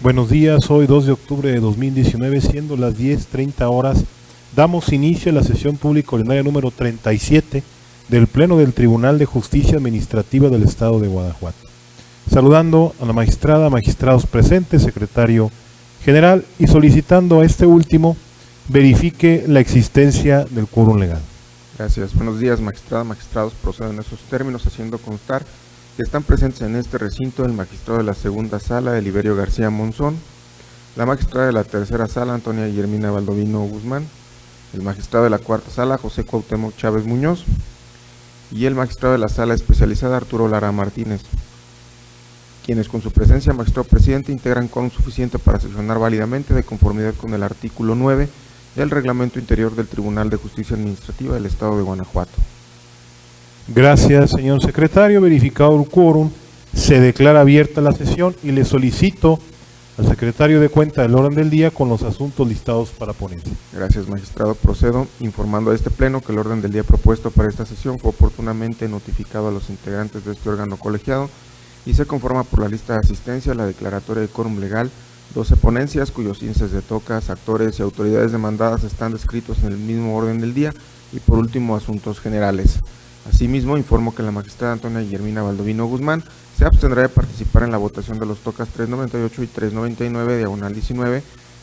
Buenos días, hoy 2 de octubre de 2019, siendo las 10:30 horas, damos inicio a la sesión pública ordinaria número 37 del Pleno del Tribunal de Justicia Administrativa del Estado de Guanajuato. Saludando a la magistrada, magistrados presentes, secretario general, y solicitando a este último verifique la existencia del quórum legal. Gracias. Buenos días, magistrada, magistrados. Procedo en esos términos, haciendo constar que están presentes en este recinto el magistrado de la segunda sala, Eliberio García Monzón, la magistrada de la tercera sala, Antonia Guillermina Baldovino Guzmán, el magistrado de la cuarta sala, José Cuauhtémoc Chávez Muñoz, y el magistrado de la sala especializada, Arturo Lara Martínez, quienes con su presencia, magistrado presidente, integran quórum suficiente para sesionar válidamente de conformidad con el artículo 9 del Reglamento Interior del Tribunal de Justicia Administrativa del Estado de Guanajuato. Gracias, señor secretario. Verificado el quórum, se declara abierta la sesión y le solicito al secretario de cuenta del orden del día con los asuntos listados para ponencia. Gracias, magistrado. Procedo informando a este pleno que el orden del día propuesto para esta sesión fue oportunamente notificado a los integrantes de este órgano colegiado y se conforma por la lista de asistencia, la declaratoria de quórum legal, 12 ponencias cuyos índices de tocas, actores y autoridades demandadas están descritos en el mismo orden del día y por último asuntos generales. Asimismo, informo que la magistrada Antonia Guillermina Baldovino Guzmán se abstendrá de participar en la votación de los tocas 398 y 399, diagonal 19,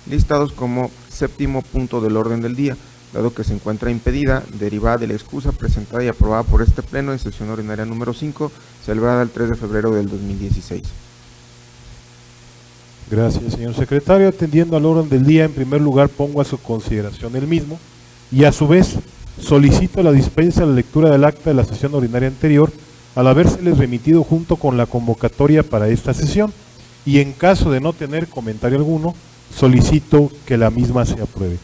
listados como séptimo punto del orden del día, dado que se encuentra impedida, derivada de la excusa presentada y aprobada por este pleno en sesión ordinaria número 5, celebrada el 3 de febrero del 2016. Gracias, señor secretario. Atendiendo al orden del día, en primer lugar pongo a su consideración el mismo y a su vez solicito la dispensa de la lectura del acta de la sesión ordinaria anterior al habérseles remitido junto con la convocatoria para esta sesión, y en caso de no tener comentario alguno, solicito que la misma se apruebe.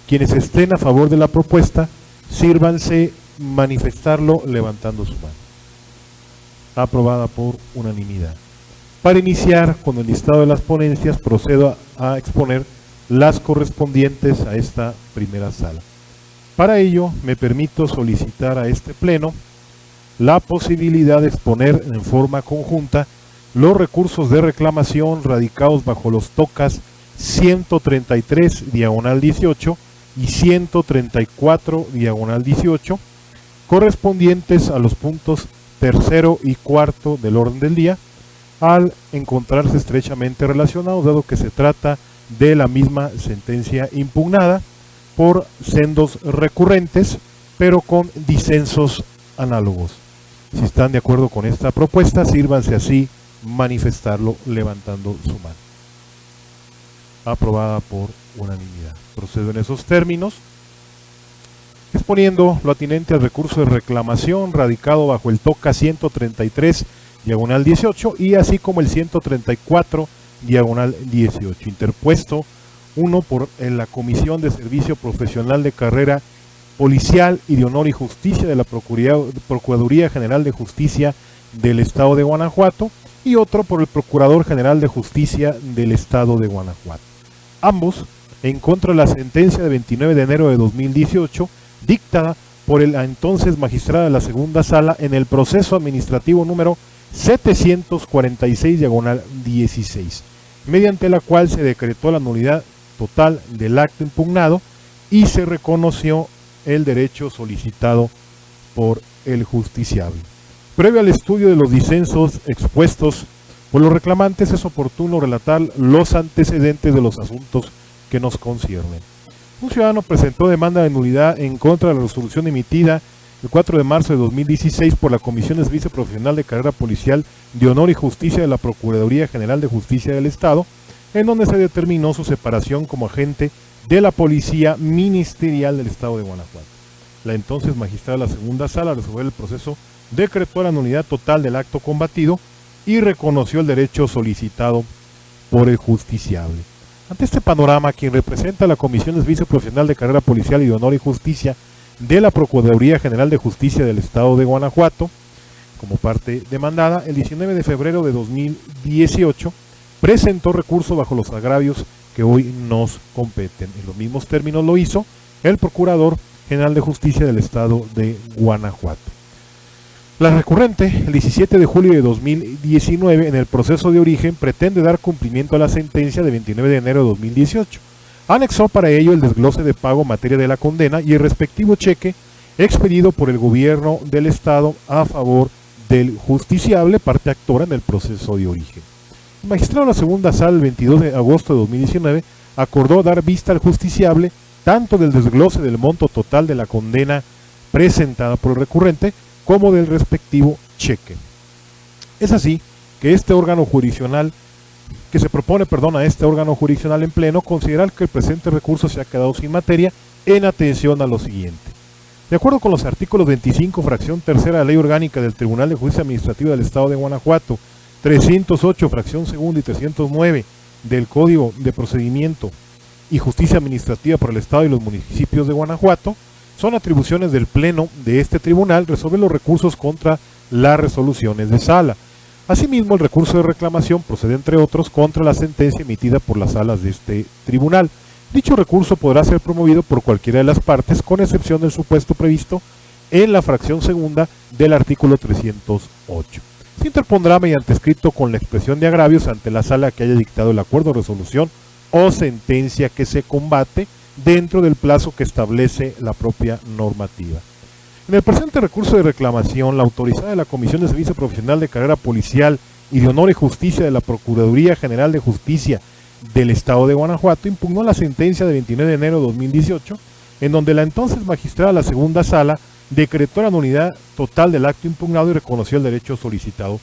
Quienes estén a favor de la propuesta, sírvanse manifestarlo levantando su mano. Aprobada por unanimidad. Para iniciar con el listado de las ponencias, procedo a exponer las correspondientes a esta primera sala. Para ello, me permito solicitar a este pleno la posibilidad de exponer en forma conjunta los recursos de reclamación radicados bajo los tocas 133, diagonal 18 y 134, diagonal 18, correspondientes a los puntos tercero y cuarto del orden del día, al encontrarse estrechamente relacionados, dado que se trata de la misma sentencia impugnada por sendos recurrentes, pero con disensos análogos. Si están de acuerdo con esta propuesta, sírvanse así manifestarlo levantando su mano. Aprobada por unanimidad. Procedo en esos términos, exponiendo lo atinente al recurso de reclamación radicado bajo el toca 133, diagonal 18, y así como el 134, diagonal 18, interpuesto uno por la Comisión de Servicio Profesional de Carrera Policial y de Honor y Justicia de la Procuraduría General de Justicia del Estado de Guanajuato, y otro por el Procurador General de Justicia del Estado de Guanajuato. Ambos en contra de la sentencia de 29 de enero de 2018, dictada por la entonces magistrada de la segunda sala en el proceso administrativo número 746, diagonal 16, mediante la cual se decretó la nulidad total del acto impugnado y se reconoció el derecho solicitado por el justiciable. Previo al estudio de los disensos expuestos por los reclamantes, es oportuno relatar los antecedentes de los asuntos que nos conciernen. Un ciudadano presentó demanda de nulidad en contra de la resolución emitida el 4 de marzo de 2016 por la Comisión de Servicio Profesional de Carrera Policial de Honor y Justicia de la Procuraduría General de Justicia del Estado, en donde se determinó su separación como agente de la Policía Ministerial del Estado de Guanajuato. La entonces magistrada de la segunda sala, al resolver el proceso, decretó la nulidad total del acto combatido y reconoció el derecho solicitado por el justiciable. Ante este panorama, quien representa a la Comisión de Servicio Profesional de Carrera Policial y de Honor y Justicia de la Procuraduría General de Justicia del Estado de Guanajuato, como parte demandada, el 19 de febrero de 2018, presentó recurso bajo los agravios que hoy nos competen. En los mismos términos lo hizo el Procurador General de Justicia del Estado de Guanajuato. La recurrente, el 17 de julio de 2019, en el proceso de origen, pretende dar cumplimiento a la sentencia de 29 de enero de 2018. Anexó para ello el desglose de pago en materia de la condena y el respectivo cheque expedido por el gobierno del Estado a favor del justiciable, parte actora en el proceso de origen. El magistrado de la segunda sala, el 22 de agosto de 2019, acordó dar vista al justiciable tanto del desglose del monto total de la condena presentada por el recurrente como del respectivo cheque. Es así que este órgano jurisdiccional, que se propone, a este órgano jurisdiccional en pleno, considerar que el presente recurso se ha quedado sin materia en atención a lo siguiente. De acuerdo con los artículos 25, fracción tercera de la Ley Orgánica del Tribunal de Justicia Administrativa del Estado de Guanajuato, 308, fracción segunda y 309 del Código de Procedimiento y Justicia Administrativa por el Estado y los municipios de Guanajuato, son atribuciones del Pleno de este tribunal resolver los recursos contra las resoluciones de sala. Asimismo, el recurso de reclamación procede, entre otros, contra la sentencia emitida por las salas de este tribunal. Dicho recurso podrá ser promovido por cualquiera de las partes, con excepción del supuesto previsto en la fracción segunda del artículo 308. Se interpondrá mediante escrito con la expresión de agravios ante la sala que haya dictado el acuerdo, resolución o sentencia que se combate dentro del plazo que establece la propia normativa. En el presente recurso de reclamación, la autorizada de la Comisión de Servicio Profesional de Carrera Policial y de Honor y Justicia de la Procuraduría General de Justicia del Estado de Guanajuato impugnó la sentencia de 29 de enero de 2018, en donde la entonces magistrada de la segunda sala decretó la nulidad total del acto impugnado y reconoció el derecho solicitado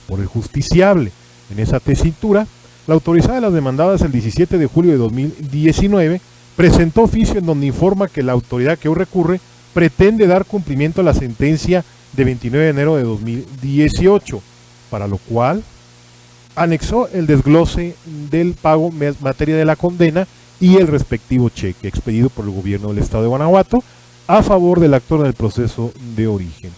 por el justiciable. En esa tesitura, la autorizada de las demandadas el 17 de julio de 2019 presentó oficio en donde informa que la autoridad que hoy recurre pretende dar cumplimiento a la sentencia de 29 de enero de 2018, para lo cual anexó el desglose del pago en materia de la condena y el respectivo cheque expedido por el gobierno del Estado de Guanajuato a favor del actor en el proceso de origen.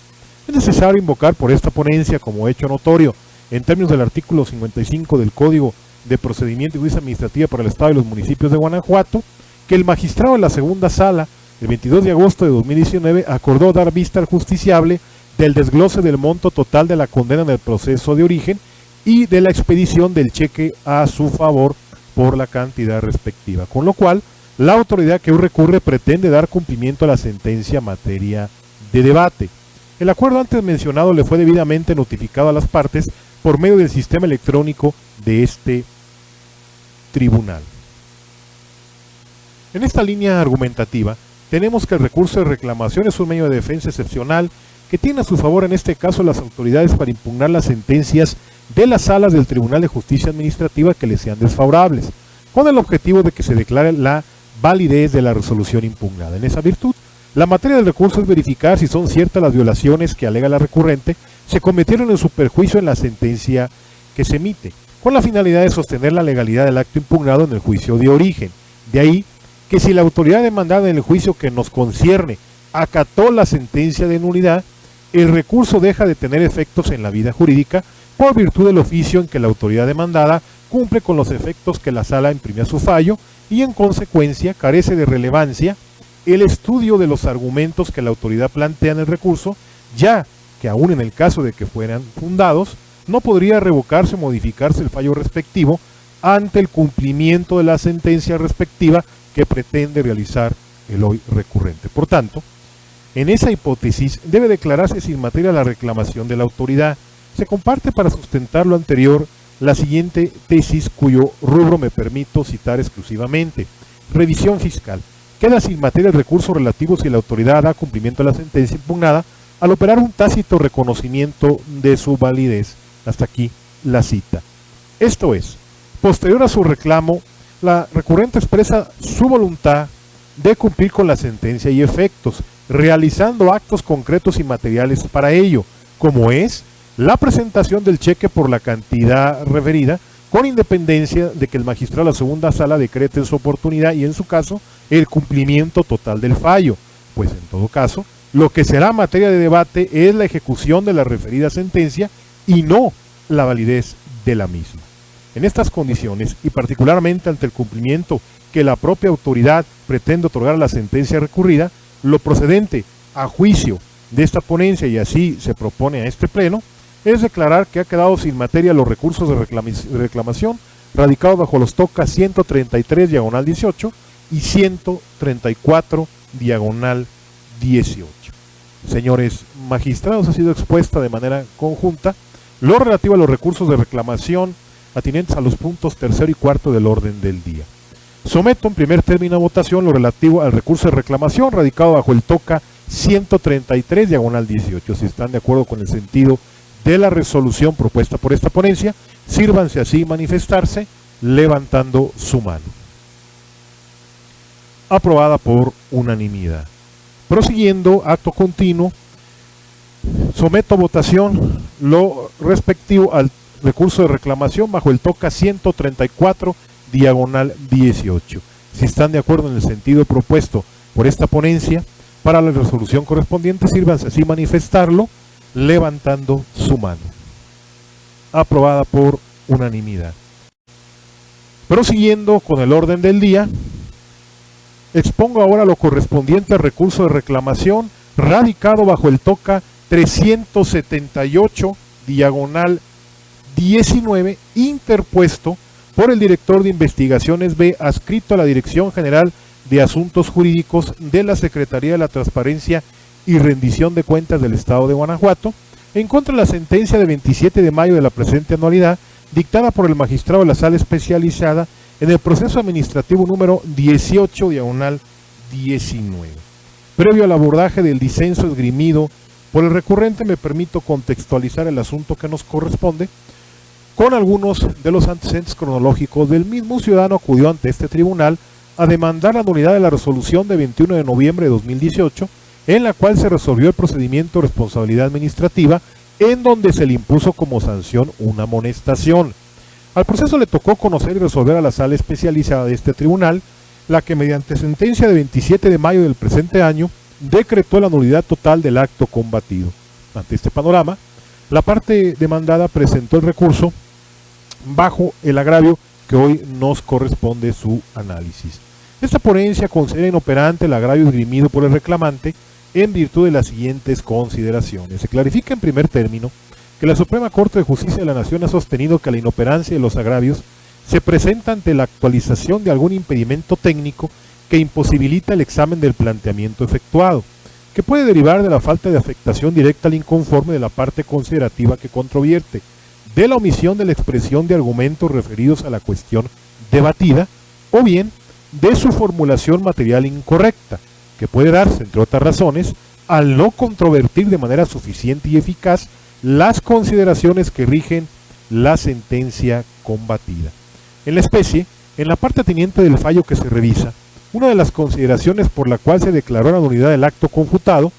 Es necesario invocar por esta ponencia como hecho notorio, en términos del artículo 55 del Código de Procedimiento y Justicia Administrativa para el Estado y los municipios de Guanajuato, que el magistrado de la segunda sala, el 22 de agosto de 2019, acordó dar vista al justiciable del desglose del monto total de la condena en el proceso de origen y de la expedición del cheque a su favor por la cantidad respectiva, con lo cual la autoridad que hoy recurre pretende dar cumplimiento a la sentencia en materia de debate. El acuerdo antes mencionado le fue debidamente notificado a las partes por medio del sistema electrónico de este tribunal. En esta línea argumentativa, tenemos que el recurso de reclamación es un medio de defensa excepcional que tiene a su favor en este caso las autoridades para impugnar las sentencias de las salas del Tribunal de Justicia Administrativa que les sean desfavorables, con el objetivo de que se declare la validez de la resolución impugnada. En esa virtud, la materia del recurso es verificar si son ciertas las violaciones que alega la recurrente se cometieron en su perjuicio en la sentencia que se emite, con la finalidad de sostener la legalidad del acto impugnado en el juicio de origen. De ahí que si la autoridad demandada en el juicio que nos concierne acató la sentencia de nulidad, el recurso deja de tener efectos en la vida jurídica por virtud del oficio en que la autoridad demandada cumple con los efectos que la sala imprimió a su fallo y en consecuencia carece de relevancia el estudio de los argumentos que la autoridad plantea en el recurso, ya que aún en el caso de que fueran fundados, no podría revocarse o modificarse el fallo respectivo ante el cumplimiento de la sentencia respectiva que pretende realizar el hoy recurrente. Por tanto, en esa hipótesis debe declararse sin materia la reclamación de la autoridad. Se comparte para sustentar lo anterior la siguiente tesis cuyo rubro me permito citar exclusivamente. Revisión fiscal. Queda sin materia el recurso relativo si la autoridad da cumplimiento a la sentencia impugnada al operar un tácito reconocimiento de su validez. Hasta aquí la cita. Esto es, posterior a su reclamo, la recurrente expresa su voluntad de cumplir con la sentencia y efectos, realizando actos concretos y materiales para ello, como es la presentación del cheque por la cantidad referida, con independencia de que el magistrado de la segunda sala decrete en su oportunidad y en su caso el cumplimiento total del fallo, pues en todo caso lo que será materia de debate es la ejecución de la referida sentencia y no la validez de la misma. En estas condiciones, y particularmente ante el cumplimiento que la propia autoridad pretende otorgar a la sentencia recurrida, lo procedente a juicio de esta ponencia, y así se propone a este pleno, es declarar que ha quedado sin materia los recursos de reclamación radicados bajo los TOCA 133 diagonal 18 y 134 diagonal 18. Señores magistrados, ha sido expuesta de manera conjunta lo relativo a los recursos de reclamación atinentes a los puntos 3º y 4º del orden del día. Someto en primer término a votación lo relativo al recurso de reclamación radicado bajo el TOCA 133 diagonal 18. Si están de acuerdo con el sentido de la resolución propuesta por esta ponencia, sírvanse así manifestarse levantando su mano. Aprobada por unanimidad. Prosiguiendo, acto continuo, someto a votación lo respectivo al recurso de reclamación bajo el TOCA 134 diagonal 18. Si están de acuerdo en el sentido propuesto por esta ponencia, para la resolución correspondiente, sírvanse así manifestarlo levantando su mano. Aprobada por unanimidad. Prosiguiendo con el orden del día, expongo ahora lo correspondiente al recurso de reclamación radicado bajo el TOCA 378 diagonal 19, interpuesto por el director de Investigaciones B, adscrito a la Dirección General de Asuntos Jurídicos de la Secretaría de la Transparencia y Rendición de Cuentas del Estado de Guanajuato, en contra de la sentencia de 27 de mayo de la presente anualidad, dictada por el magistrado de la Sala Especializada en el proceso administrativo número 18 diagonal 19. Previo al abordaje del disenso esgrimido por el recurrente, me permito contextualizar el asunto que nos corresponde con algunos de los antecedentes cronológicos del mismo. Un ciudadano acudió ante este tribunal a demandar la nulidad de la resolución de 21 de noviembre de 2018, en la cual se resolvió el procedimiento de responsabilidad administrativa, en donde se le impuso como sanción una amonestación. Al proceso le tocó conocer y resolver a la Sala Especializada de este tribunal, la que mediante sentencia de 27 de mayo del presente año decretó la nulidad total del acto combatido. Ante este panorama, la parte demandada presentó el recurso bajo el agravio que hoy nos corresponde su análisis. Esta ponencia considera inoperante el agravio esgrimido por el reclamante en virtud de las siguientes consideraciones. Se clarifica en primer término que la Suprema Corte de Justicia de la Nación ha sostenido que la inoperancia de los agravios se presenta ante la actualización de algún impedimento técnico que imposibilita el examen del planteamiento efectuado, que puede derivar de la falta de afectación directa al inconforme de la parte considerativa que controvierte, de la omisión de la expresión de argumentos referidos a la cuestión debatida, o bien de su formulación material incorrecta, que puede darse, entre otras razones, al no controvertir de manera suficiente y eficaz las consideraciones que rigen la sentencia combatida. En la especie, en la parte teniente del fallo que se revisa, una de las consideraciones por la cual se declaró la nulidad del acto confutado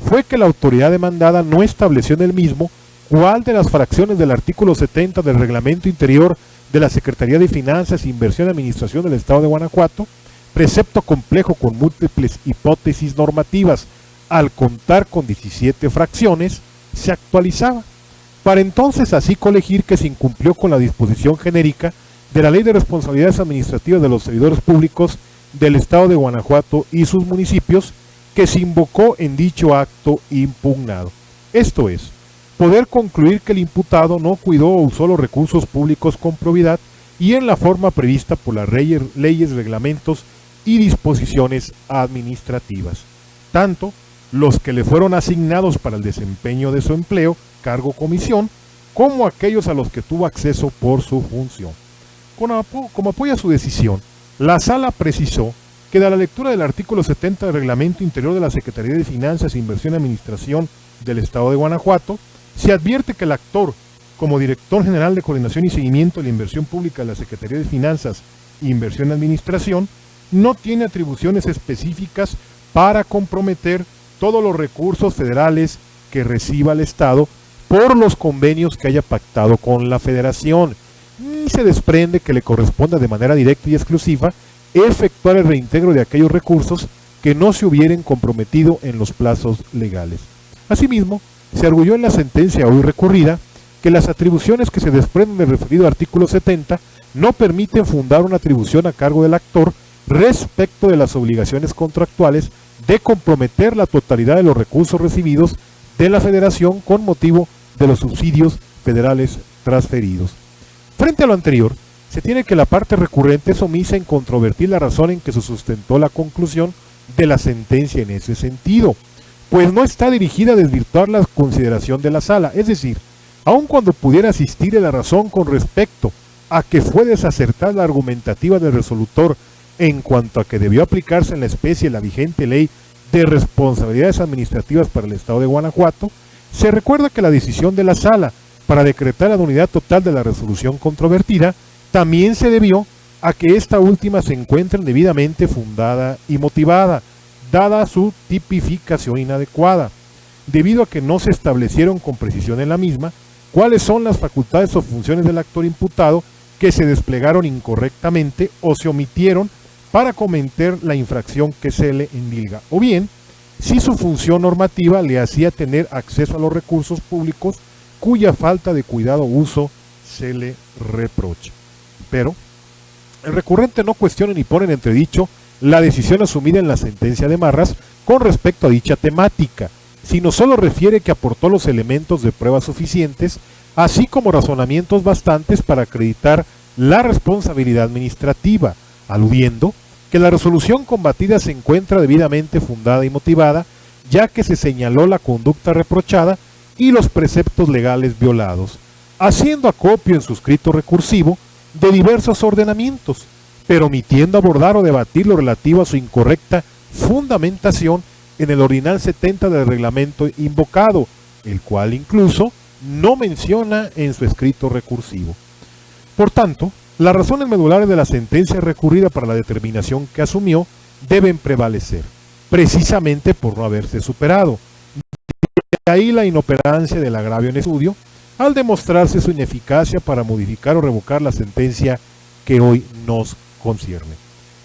fue que la autoridad demandada no estableció en el mismo cuál de las fracciones del artículo 70 del Reglamento Interior de la Secretaría de Finanzas, Inversión y Administración del Estado de Guanajuato, precepto complejo con múltiples hipótesis normativas, al contar con 17 fracciones, se actualizaba, para entonces así colegir que se incumplió con la disposición genérica de la Ley de Responsabilidades Administrativas de los Servidores Públicos del Estado de Guanajuato y sus municipios, que se invocó en dicho acto impugnado. Esto es, poder concluir que el imputado no cuidó o usó los recursos públicos con probidad y en la forma prevista por las leyes, reglamentos y disposiciones administrativas, tanto los que le fueron asignados para el desempeño de su empleo, cargo o comisión, como aquellos a los que tuvo acceso por su función. Como apoyo a su decisión, la Sala precisó que de la lectura del artículo 70 del Reglamento Interior de la Secretaría de Finanzas, Inversión y Administración del Estado de Guanajuato, se advierte que el actor, como Director General de Coordinación y Seguimiento de la Inversión Pública de la Secretaría de Finanzas, Inversión y Administración, no tiene atribuciones específicas para comprometer todos los recursos federales que reciba el Estado por los convenios que haya pactado con la Federación, y se desprende que le corresponda de manera directa y exclusiva efectuar el reintegro de aquellos recursos que no se hubieran comprometido en los plazos legales. Asimismo, se arguyó en la sentencia hoy recurrida que las atribuciones que se desprenden del referido artículo 70 no permiten fundar una atribución a cargo del actor respecto de las obligaciones contractuales de comprometer la totalidad de los recursos recibidos de la Federación con motivo de los subsidios federales transferidos. Frente a lo anterior, se tiene que la parte recurrente es omisa en controvertir la razón en que se sustentó la conclusión de la sentencia en ese sentido, pues no está dirigida a desvirtuar la consideración de la sala, es decir, aun cuando pudiera asistir a la razón con respecto a que fue desacertada la argumentativa del resolutor en cuanto a que debió aplicarse en la especie la vigente ley de responsabilidades administrativas para el Estado de Guanajuato, se recuerda que la decisión de la sala para decretar la nulidad total de la resolución controvertida también se debió a que esta última se encuentre debidamente fundada y motivada, dada su tipificación inadecuada, debido a que no se establecieron con precisión en la misma cuáles son las facultades o funciones del actor imputado que se desplegaron incorrectamente o se omitieron para cometer la infracción que se le endilga, o bien si su función normativa le hacía tener acceso a los recursos públicos cuya falta de cuidado o uso se le reprocha. Pero el recurrente no cuestiona ni pone en entredicho la decisión asumida en la sentencia de Marras con respecto a dicha temática, sino solo refiere que aportó los elementos de prueba suficientes, así como razonamientos bastantes para acreditar la responsabilidad administrativa, aludiendo que la resolución combatida se encuentra debidamente fundada y motivada, ya que se señaló la conducta reprochada y los preceptos legales violados, haciendo acopio en su escrito recursivo de diversos ordenamientos, pero omitiendo abordar o debatir lo relativo a su incorrecta fundamentación en el ordinal 70 del reglamento invocado, el cual incluso no menciona en su escrito recursivo. Por tanto, las razones medulares de la sentencia recurrida para la determinación que asumió deben prevalecer, precisamente por no haberse superado. De ahí la inoperancia del agravio en estudio, al demostrarse su ineficacia para modificar o revocar la sentencia que hoy nos concierne.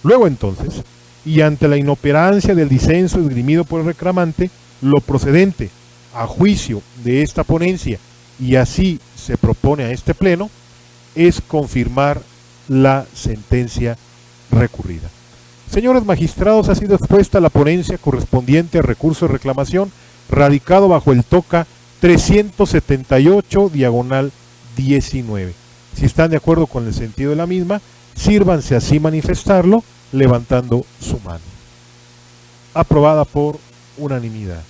Luego entonces, y ante la inoperancia del disenso esgrimido por el reclamante, lo procedente a juicio de esta ponencia, y así se propone a este pleno, es confirmar la sentencia recurrida. Señores magistrados, ha sido expuesta la ponencia correspondiente al recurso de reclamación radicado bajo el TOCA 378/19. Si están de acuerdo con el sentido de la misma, sírvanse así manifestarlo levantando su mano. Aprobada por unanimidad.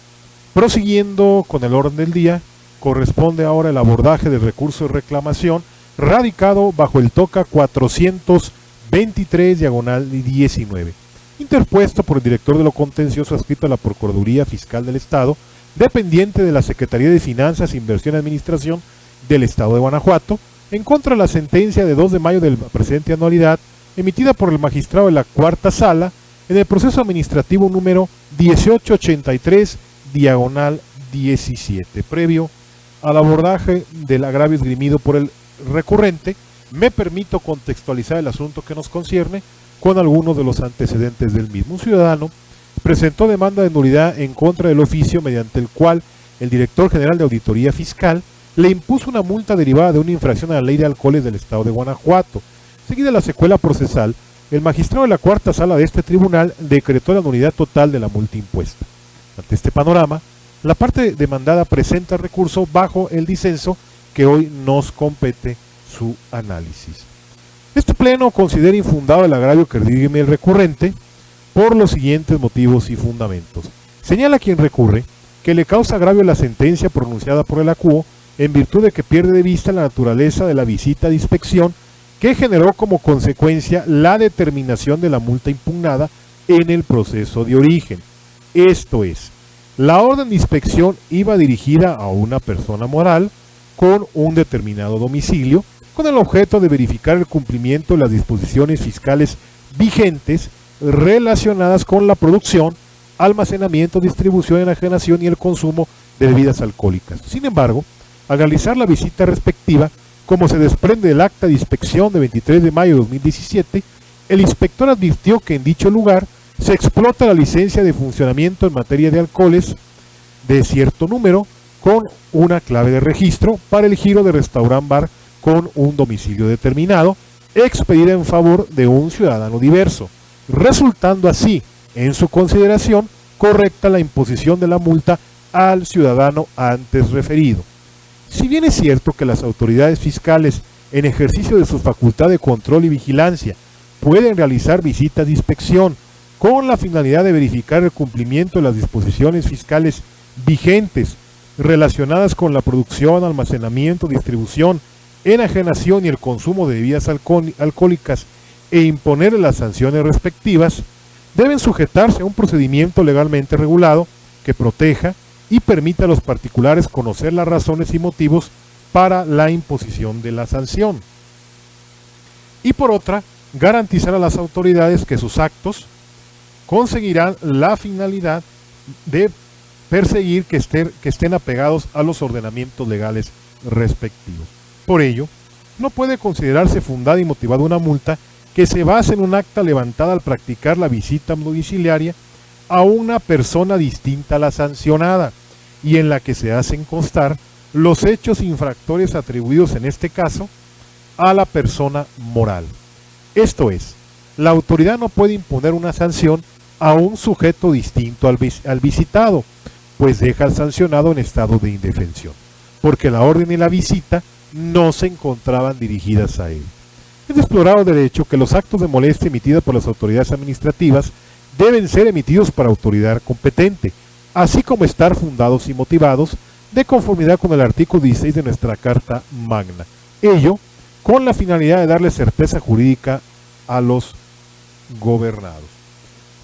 Prosiguiendo con el orden del día, corresponde ahora el abordaje del recurso de reclamación radicado bajo el TOCA 423/19, interpuesto por el director de lo contencioso adscrito a la Procuraduría Fiscal del Estado, dependiente de la Secretaría de Finanzas, Inversión y Administración del Estado de Guanajuato, en contra de la sentencia de 2 de mayo de la presente anualidad, emitida por el magistrado de la Cuarta Sala en el proceso administrativo número 1883/17. Previo al abordaje del agravio esgrimido por el recurrente, me permito contextualizar el asunto que nos concierne con algunos de los antecedentes del mismo. Un ciudadano presentó demanda de nulidad en contra del oficio mediante el cual el director general de Auditoría Fiscal le impuso una multa derivada de una infracción a la ley de alcoholes del Estado de Guanajuato. Seguida la secuela procesal, el magistrado de la Cuarta Sala de este tribunal decretó la nulidad total de la multa impuesta. Ante este panorama, la parte demandada presenta recurso bajo el disenso que hoy nos compete su análisis. Este pleno considera infundado el agravio que redime el recurrente por los siguientes motivos y fundamentos. Señala quien recurre que le causa agravio la sentencia pronunciada por el acuo en virtud de que pierde de vista la naturaleza de la visita de inspección que generó como consecuencia la determinación de la multa impugnada en el proceso de origen. Esto es, la orden de inspección iba dirigida a una persona moral con un determinado domicilio, con el objeto de verificar el cumplimiento de las disposiciones fiscales vigentes relacionadas con la producción, almacenamiento, distribución, enajenación y el consumo de bebidas alcohólicas. Sin embargo, al realizar la visita respectiva, como se desprende del acta de inspección de 23 de mayo de 2017, el inspector advirtió que en dicho lugar se explota la licencia de funcionamiento en materia de alcoholes de cierto número con una clave de registro para el giro de restaurant bar con un domicilio determinado, expedida en favor de un ciudadano diverso, resultando así, en su consideración, correcta la imposición de la multa al ciudadano antes referido. Si bien es cierto que las autoridades fiscales, en ejercicio de su facultad de control y vigilancia, pueden realizar visitas de inspección con la finalidad de verificar el cumplimiento de las disposiciones fiscales vigentes relacionadas con la producción, almacenamiento, distribución, enajenación y el consumo de bebidas alcohólicas e imponer las sanciones respectivas, deben sujetarse a un procedimiento legalmente regulado que proteja y permita a los particulares conocer las razones y motivos para la imposición de la sanción. Y por otra, garantizar a las autoridades que sus actos conseguirán la finalidad de perseguir que estén apegados a los ordenamientos legales respectivos. Por ello, no puede considerarse fundada y motivada una multa que se base en un acta levantada al practicar la visita domiciliaria a una persona distinta a la sancionada y en la que se hacen constar los hechos infractores atribuidos en este caso a la persona moral. Esto es, la autoridad no puede imponer una sanción a un sujeto distinto al visitado, pues deja al sancionado en estado de indefensión, porque la orden y la visita no se encontraban dirigidas a él. Es de explorado derecho que los actos de molestia emitidos por las autoridades administrativas deben ser emitidos por autoridad competente, así como estar fundados y motivados de conformidad con el artículo 16 de nuestra Carta Magna. Ello con la finalidad de darle certeza jurídica a los gobernados.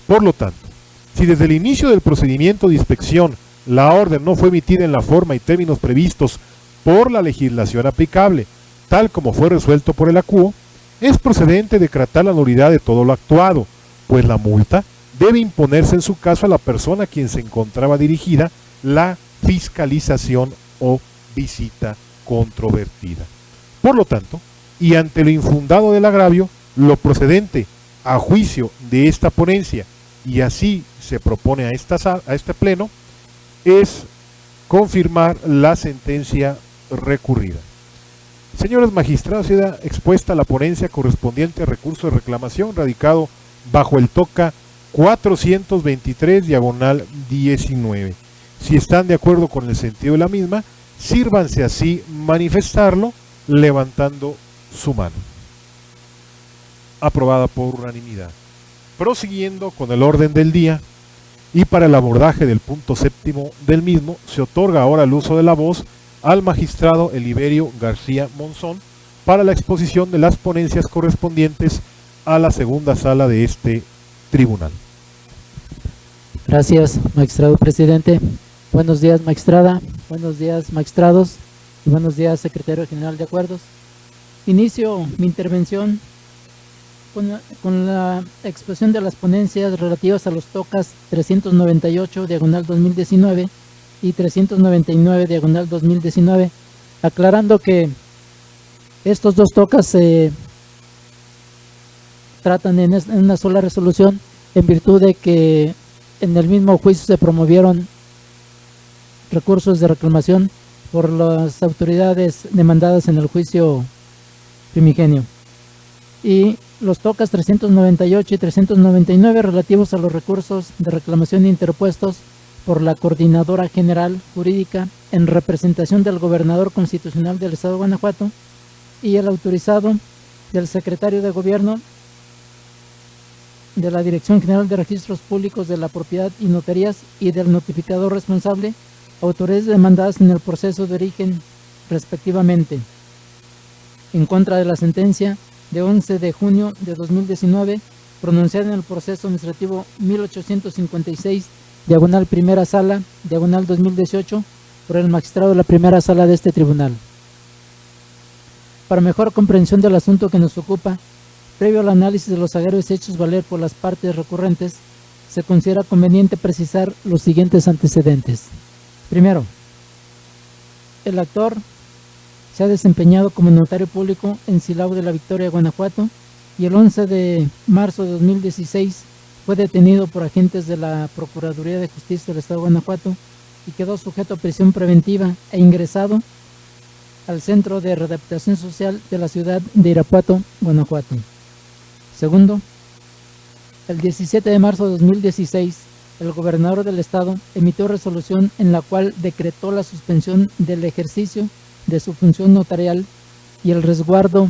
Por lo tanto, si desde el inicio del procedimiento de inspección la orden no fue emitida en la forma y términos previstos por la legislación aplicable, tal como fue resuelto por el ACUO, es procedente decretar la nulidad de todo lo actuado, pues la multa debe imponerse en su caso a la persona a quien se encontraba dirigida la fiscalización o visita controvertida. Por lo tanto, y ante lo infundado del agravio, lo procedente a juicio de esta ponencia, y así se propone a este pleno, es confirmar la sentencia recurrida. Señores magistrados, queda expuesta la ponencia correspondiente al recurso de reclamación radicado bajo el TOCA 423/19. Si están de acuerdo con el sentido de la misma, sírvanse así manifestarlo levantando su mano. Aprobada por unanimidad. Prosiguiendo con el orden del día, y para el abordaje del punto séptimo del mismo, se otorga ahora el uso de la voz al magistrado Eliberio García Monzón para la exposición de las ponencias correspondientes a la segunda sala de este tribunal. Gracias, magistrado presidente. Buenos días, magistrada. Buenos días, magistrados. Y buenos días, secretario general de acuerdos. Inicio mi intervención con la exposición de las ponencias relativas a los TOCAS 398/2019 y 399/2019, aclarando que estos dos TOCAS se tratan en una sola resolución en virtud de que en el mismo juicio se promovieron recursos de reclamación por las autoridades demandadas en el juicio primigenio. Y los TOCAS 398 y 399 relativos a los recursos de reclamación interpuestos por la Coordinadora General Jurídica en representación del Gobernador Constitucional del Estado de Guanajuato y el autorizado del Secretario de Gobierno de la Dirección General de Registros Públicos de la Propiedad y Notarías y del notificador responsable, autoridades demandadas en el proceso de origen respectivamente, en contra de la sentencia de 11 de junio de 2019, pronunciada en el proceso administrativo 1856, diagonal primera sala, diagonal 2018, por el magistrado de la primera sala de este tribunal. Para mejor comprensión del asunto que nos ocupa, previo al análisis de los agravios hechos valer por las partes recurrentes, se considera conveniente precisar los siguientes antecedentes. Primero, el actor se ha desempeñado como notario público en Silao de la Victoria, Guanajuato, y el 11 de marzo de 2016 fue detenido por agentes de la Procuraduría de Justicia del Estado de Guanajuato y quedó sujeto a prisión preventiva e ingresado al Centro de Readaptación Social de la ciudad de Irapuato, Guanajuato. Segundo, el 17 de marzo de 2016 el gobernador del estado emitió resolución en la cual decretó la suspensión del ejercicio de su función notarial y el resguardo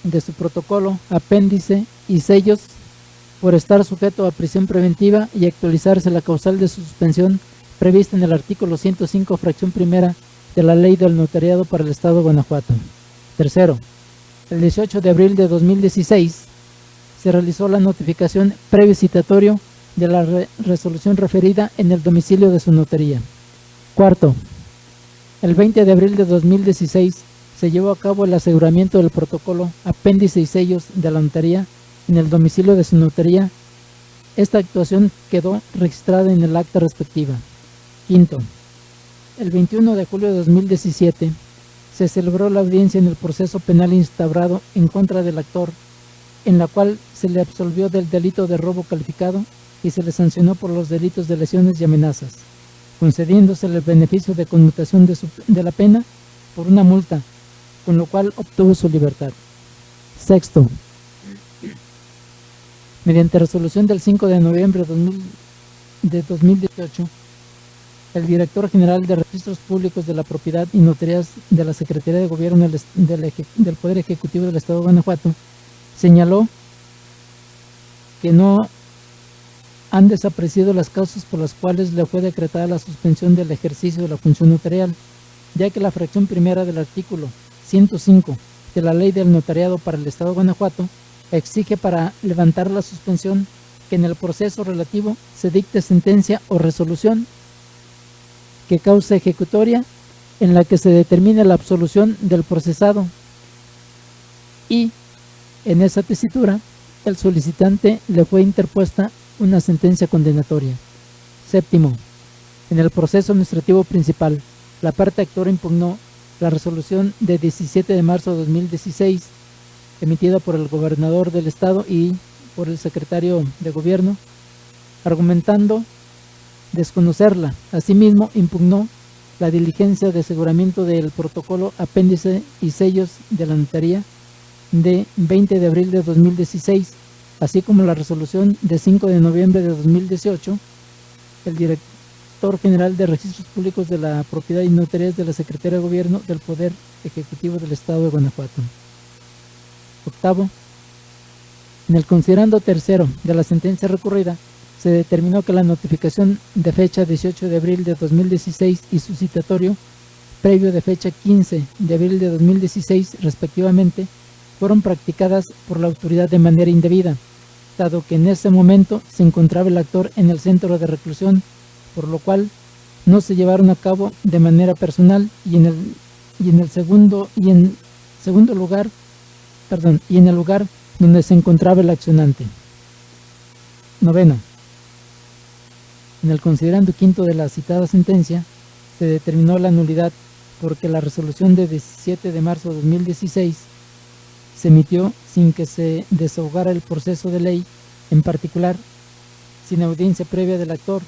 de su protocolo, apéndice y sellos por estar sujeto a prisión preventiva y actualizarse la causal de su suspensión prevista en el artículo 105, fracción primera de la Ley del Notariado para el Estado de Guanajuato. Tercero, el 18 de abril de 2016 se realizó la notificación previo citatorio de la resolución referida en el domicilio de su notaría. Cuarto, el 20 de abril de 2016 se llevó a cabo el aseguramiento del protocolo, apéndice y sellos de la notaría en el domicilio de su notaría. Esta actuación quedó registrada en el acta respectiva. Quinto, el 21 de julio de 2017 se celebró la audiencia en el proceso penal instaurado en contra del actor, en la cual se le absolvió del delito de robo calificado y se le sancionó por los delitos de lesiones y amenazas, concediéndosele el beneficio de conmutación de la pena por una multa, con lo cual obtuvo su libertad. Sexto, mediante resolución del 5 de noviembre de 2018, el director general de Registros Públicos de la Propiedad y Notarías de la Secretaría de Gobierno del Poder Ejecutivo del Estado de Guanajuato señaló que no han desaparecido las causas por las cuales le fue decretada la suspensión del ejercicio de la función notarial, ya que la fracción primera del artículo 105 de la Ley del Notariado para el Estado de Guanajuato exige para levantar la suspensión que en el proceso relativo se dicte sentencia o resolución que cause ejecutoria en la que se determine la absolución del procesado y en esa tesitura el solicitante le fue interpuesta una sentencia condenatoria. Séptimo, en el proceso administrativo principal, la parte actora impugnó la resolución de 17 de marzo de 2016 emitida por el gobernador del estado y por el secretario de gobierno, argumentando desconocerla. Asimismo, impugnó la diligencia de aseguramiento del protocolo, apéndice y sellos de la notaría de 20 de abril de 2016, así como la resolución de 5 de noviembre de 2018. El director general de Registros Públicos de la Propiedad y Notarías de la Secretaría de Gobierno del Poder Ejecutivo del Estado de Guanajuato. Octavo, en el considerando tercero de la sentencia recurrida, se determinó que la notificación de fecha 18 de abril de 2016 y su citatorio previo de fecha 15 de abril de 2016, respectivamente, fueron practicadas por la autoridad de manera indebida, dado que en ese momento se encontraba el actor en el centro de reclusión, por lo cual no se llevaron a cabo de manera personal y en el lugar donde se encontraba el accionante. Noveno, en el considerando quinto de la citada sentencia, se determinó la nulidad porque la resolución de 17 de marzo de 2016 se emitió sin que se desahogara el proceso de ley, en particular sin audiencia previa del actor,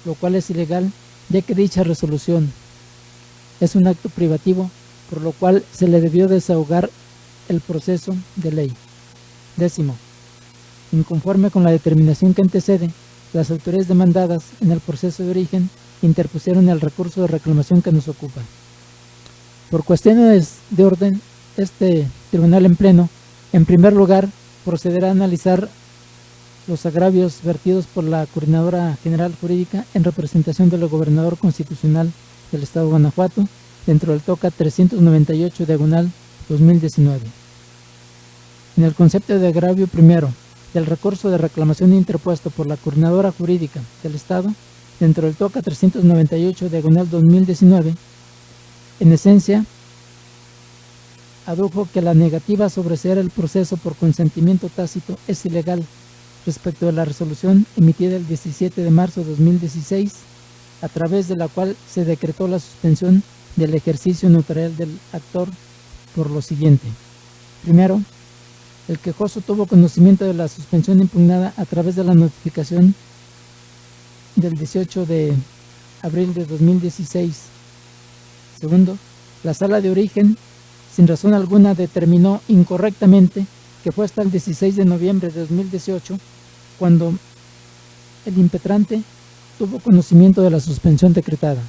lo cual es ilegal, ya que dicha resolución es un acto privativo, por lo cual se le debió desahogar el proceso de ley. Décimo, inconforme con la determinación que antecede, las autoridades demandadas en el proceso de origen interpusieron el recurso de reclamación que nos ocupa. Por cuestiones de orden, este tribunal en pleno, en primer lugar, procederá a analizar los agravios vertidos por la Coordinadora General Jurídica en representación del gobernador constitucional del Estado de Guanajuato, dentro del TOCA 398/2019. En el concepto de agravio primero, del recurso de reclamación interpuesto por la Coordinadora Jurídica del Estado, dentro del TOCA 398/2019, en esencia, adujo que la negativa a sobreseer el proceso por consentimiento tácito es ilegal respecto de la resolución emitida el 17 de marzo de 2016, a través de la cual se decretó la suspensión del ejercicio notarial del actor por lo siguiente. Primero, el quejoso tuvo conocimiento de la suspensión impugnada a través de la notificación del 18 de abril de 2016. Segundo, la sala de origen, sin razón alguna, determinó incorrectamente que fue hasta el 16 de noviembre de 2018 cuando el impetrante tuvo conocimiento de la suspensión decretada.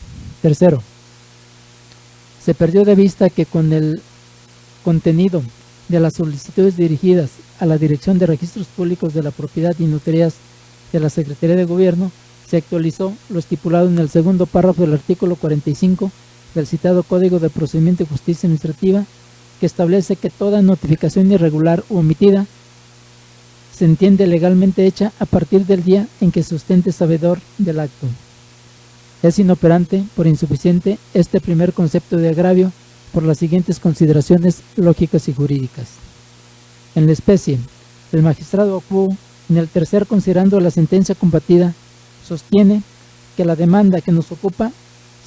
Tercero, se perdió de vista que con el contenido de las solicitudes dirigidas a la Dirección de Registros Públicos de la Propiedad y Notarías de la Secretaría de Gobierno se actualizó lo estipulado en el segundo párrafo del artículo 45 del citado Código de Procedimiento y Justicia Administrativa, que establece que toda notificación irregular u omitida se entiende legalmente hecha a partir del día en que se ostente sabedor del acto. Es inoperante por insuficiente este primer concepto de agravio por las siguientes consideraciones lógicas y jurídicas. En la especie, el magistrado acuo, en el tercer considerando la sentencia combatida, sostiene que la demanda que nos ocupa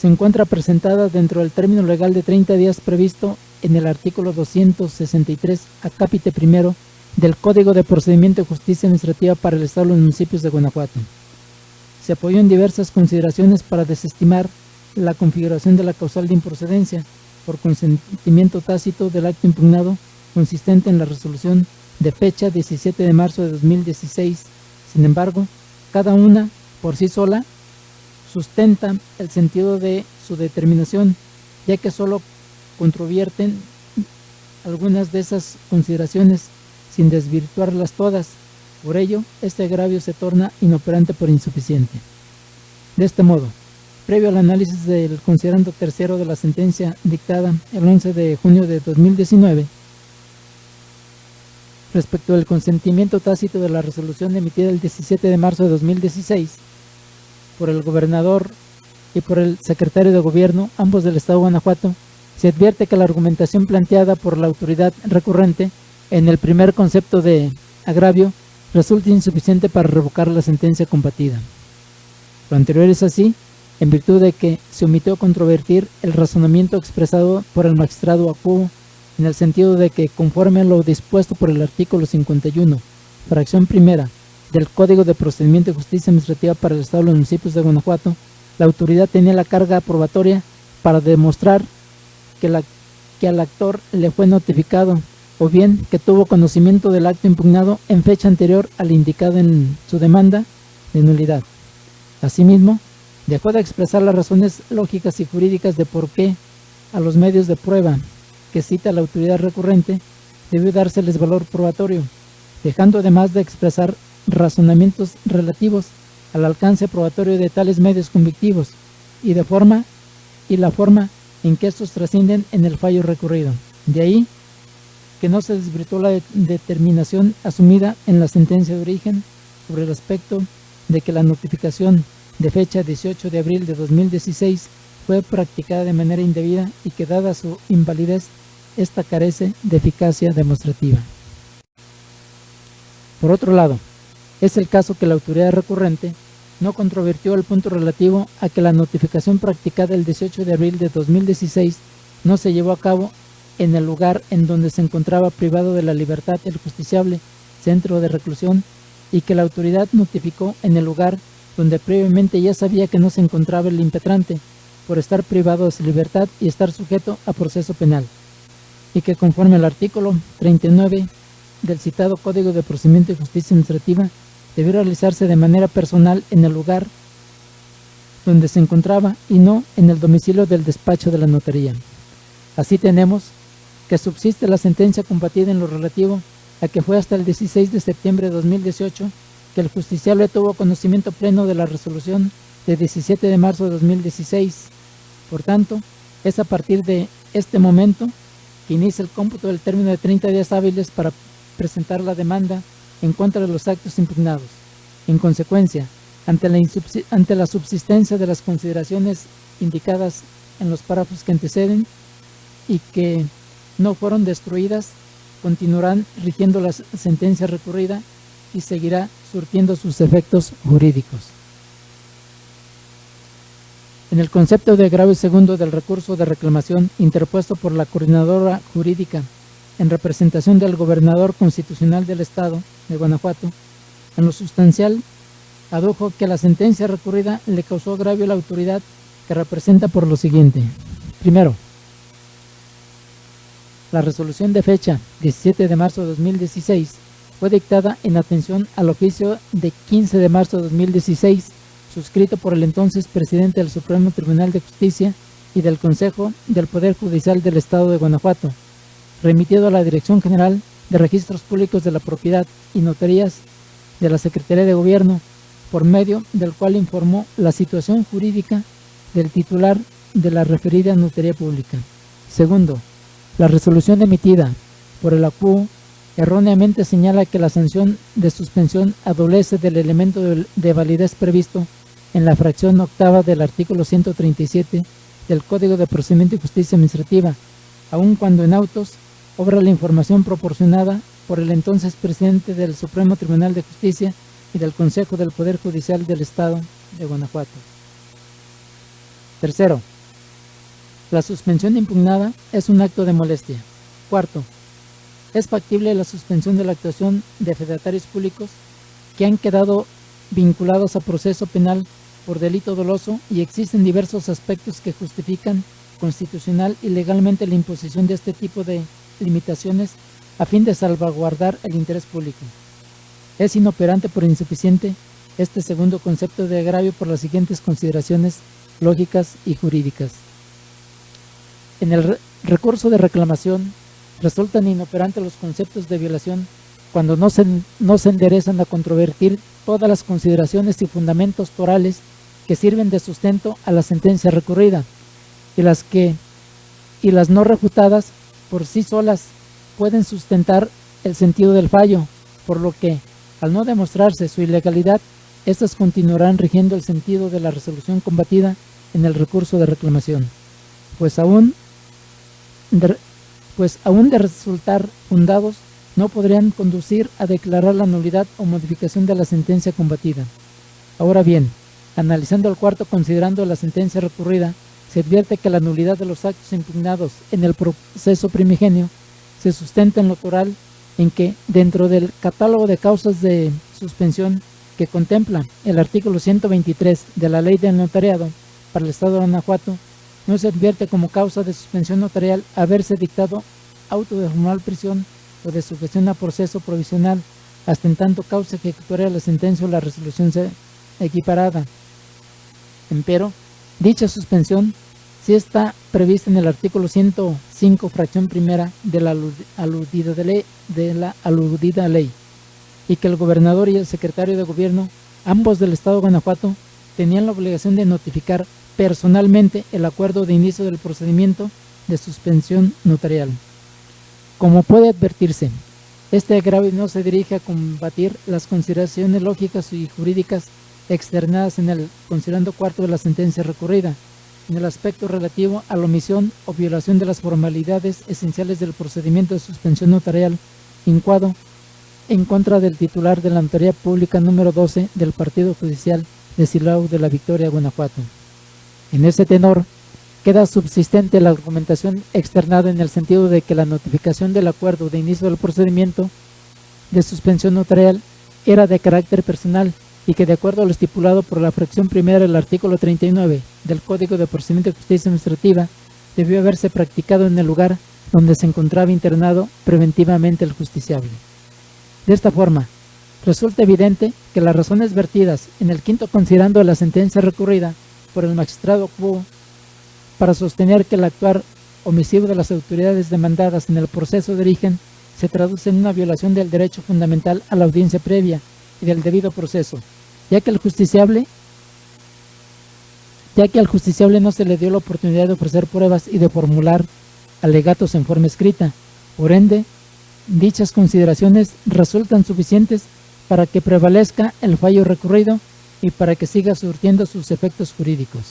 se encuentra presentada dentro del término legal de 30 días previsto en el artículo 263 acápite primero del Código de Procedimiento y Justicia Administrativa para el Estado y los municipios de Guanajuato. Se apoyó en diversas consideraciones para desestimar la configuración de la causal de improcedencia por consentimiento tácito del acto impugnado consistente en la resolución de fecha 17 de marzo de 2016. Sin embargo, cada una por sí sola sustenta el sentido de su determinación, ya que solo controvierten algunas de esas consideraciones sin desvirtuarlas todas. Por ello, este agravio se torna inoperante por insuficiente. De este modo, previo al análisis del considerando tercero de la sentencia dictada el 11 de junio de 2019, respecto al consentimiento tácito de la resolución emitida el 17 de marzo de 2016 por el gobernador y por el secretario de Gobierno, ambos del Estado de Guanajuato, se advierte que la argumentación planteada por la autoridad recurrente en el primer concepto de agravio resulta insuficiente para revocar la sentencia combatida. Lo anterior es así, en virtud de que se omitió controvertir el razonamiento expresado por el magistrado acuo en el sentido de que, conforme a lo dispuesto por el artículo 51, fracción primera, del Código de Procedimiento y Justicia Administrativa para el Estado y los municipios de Guanajuato, la autoridad tenía la carga probatoria para demostrar que al actor le fue notificado, o bien que tuvo conocimiento del acto impugnado en fecha anterior al indicado en su demanda de nulidad. Asimismo, dejó de expresar las razones lógicas y jurídicas de por qué a los medios de prueba que cita la autoridad recurrente debió dárseles valor probatorio, dejando además de expresar razonamientos relativos al alcance probatorio de tales medios convictivos y la forma en que estos trascienden en el fallo recurrido. De ahí que no se desvirtuó la determinación asumida en la sentencia de origen sobre el aspecto de que la notificación de fecha 18 de abril de 2016 fue practicada de manera indebida y que, dada su invalidez, esta carece de eficacia demostrativa. Por otro lado, es el caso que la autoridad recurrente no controvertió el punto relativo a que la notificación practicada el 18 de abril de 2016 no se llevó a cabo en el lugar en donde se encontraba privado de la libertad el justiciable centro de reclusión y que la autoridad notificó en el lugar donde previamente ya sabía que no se encontraba el impetrante por estar privado de su libertad y estar sujeto a proceso penal, y que conforme al artículo 39 del citado Código de Procedimiento y Justicia Administrativa debió realizarse de manera personal en el lugar donde se encontraba y no en el domicilio del despacho de la notaría. Así tenemos que subsiste la sentencia combatida en lo relativo a que fue hasta el 16 de septiembre de 2018 que el justiciable tuvo conocimiento pleno de la resolución de 17 de marzo de 2016. Por tanto, es a partir de este momento que inicia el cómputo del término de 30 días hábiles para presentar la demanda en contra de los actos impugnados. En consecuencia, ante la subsistencia de las consideraciones indicadas en los párrafos que anteceden y que no fueron destruidas, continuarán rigiendo la sentencia recurrida y seguirá surtiendo sus efectos jurídicos. En el concepto de agravio segundo del recurso de reclamación interpuesto por la Coordinadora Jurídica en representación del Gobernador Constitucional del Estado de Guanajuato, en lo sustancial, adujo que la sentencia recurrida le causó agravio a la autoridad que representa por lo siguiente. Primero, la resolución de fecha 17 de marzo de 2016 fue dictada en atención al oficio de 15 de marzo de 2016, suscrito por el entonces presidente del Supremo Tribunal de Justicia y del Consejo del Poder Judicial del Estado de Guanajuato, remitido a la Dirección General de Registros Públicos de la Propiedad y Notarías de la Secretaría de Gobierno, por medio del cual informó la situación jurídica del titular de la referida notaría pública. Segundo, la resolución emitida por el ACU erróneamente señala que la sanción de suspensión adolece del elemento de validez previsto en la fracción octava del artículo 137 del Código de Procedimiento y Justicia Administrativa, aun cuando en autos obra la información proporcionada por el entonces presidente del Supremo Tribunal de Justicia y del Consejo del Poder Judicial del Estado de Guanajuato. Tercero, la suspensión impugnada es un acto de molestia. Cuarto, es factible la suspensión de la actuación de fedatarios públicos que han quedado vinculados a proceso penal por delito doloso y existen diversos aspectos que justifican constitucional y legalmente la imposición de este tipo de limitaciones a fin de salvaguardar el interés público. Es inoperante por insuficiente este segundo concepto de agravio por las siguientes consideraciones lógicas y jurídicas. En el recurso de reclamación resultan inoperantes los conceptos de violación cuando no se enderezan a controvertir todas las consideraciones y fundamentos torales que sirven de sustento a la sentencia recurrida y las no refutadas por sí solas pueden sustentar el sentido del fallo, por lo que, al no demostrarse su ilegalidad, éstas continuarán rigiendo el sentido de la resolución combatida en el recurso de reclamación, pues aún de resultar fundados, no podrían conducir a declarar la nulidad o modificación de la sentencia combatida. Ahora bien, analizando el cuarto considerando la sentencia recurrida, se advierte que la nulidad de los actos impugnados en el proceso primigenio se sustenta en lo toral en que, dentro del catálogo de causas de suspensión que contempla el artículo 123 de la Ley del Notariado para el Estado de Guanajuato, no se advierte como causa de suspensión notarial haberse dictado auto de formal prisión o de sujeción a proceso provisional, hasta en tanto causa ejecutoria la sentencia o la resolución sea equiparada. Empero, dicha suspensión sí está prevista en el artículo 105, fracción primera de la aludida ley, y que el gobernador y el secretario de gobierno, ambos del Estado de Guanajuato, tenían la obligación de notificar personalmente el acuerdo de inicio del procedimiento de suspensión notarial. Como puede advertirse, este agravio no se dirige a combatir las consideraciones lógicas y jurídicas externadas en el considerando cuarto de la sentencia recurrida, en el aspecto relativo a la omisión o violación de las formalidades esenciales del procedimiento de suspensión notarial incoado en contra del titular de la Notaría Pública número 12 del Partido Judicial de Silao de la Victoria, Guanajuato. En ese tenor, queda subsistente la argumentación externada en el sentido de que la notificación del acuerdo de inicio del procedimiento de suspensión notarial era de carácter personal y que, de acuerdo a lo estipulado por la fracción primera del artículo 39 del Código de Procedimiento de Justicia Administrativa, debió haberse practicado en el lugar donde se encontraba internado preventivamente el justiciable. De esta forma, resulta evidente que las razones vertidas en el quinto considerando de la sentencia recurrida por el magistrado Cubo para sostener que el actuar omisivo de las autoridades demandadas en el proceso de origen se traduce en una violación del derecho fundamental a la audiencia previa y del debido proceso, ya que al justiciable no se le dio la oportunidad de ofrecer pruebas y de formular alegatos en forma escrita. Por ende, dichas consideraciones resultan suficientes para que prevalezca el fallo recurrido y para que siga surtiendo sus efectos jurídicos.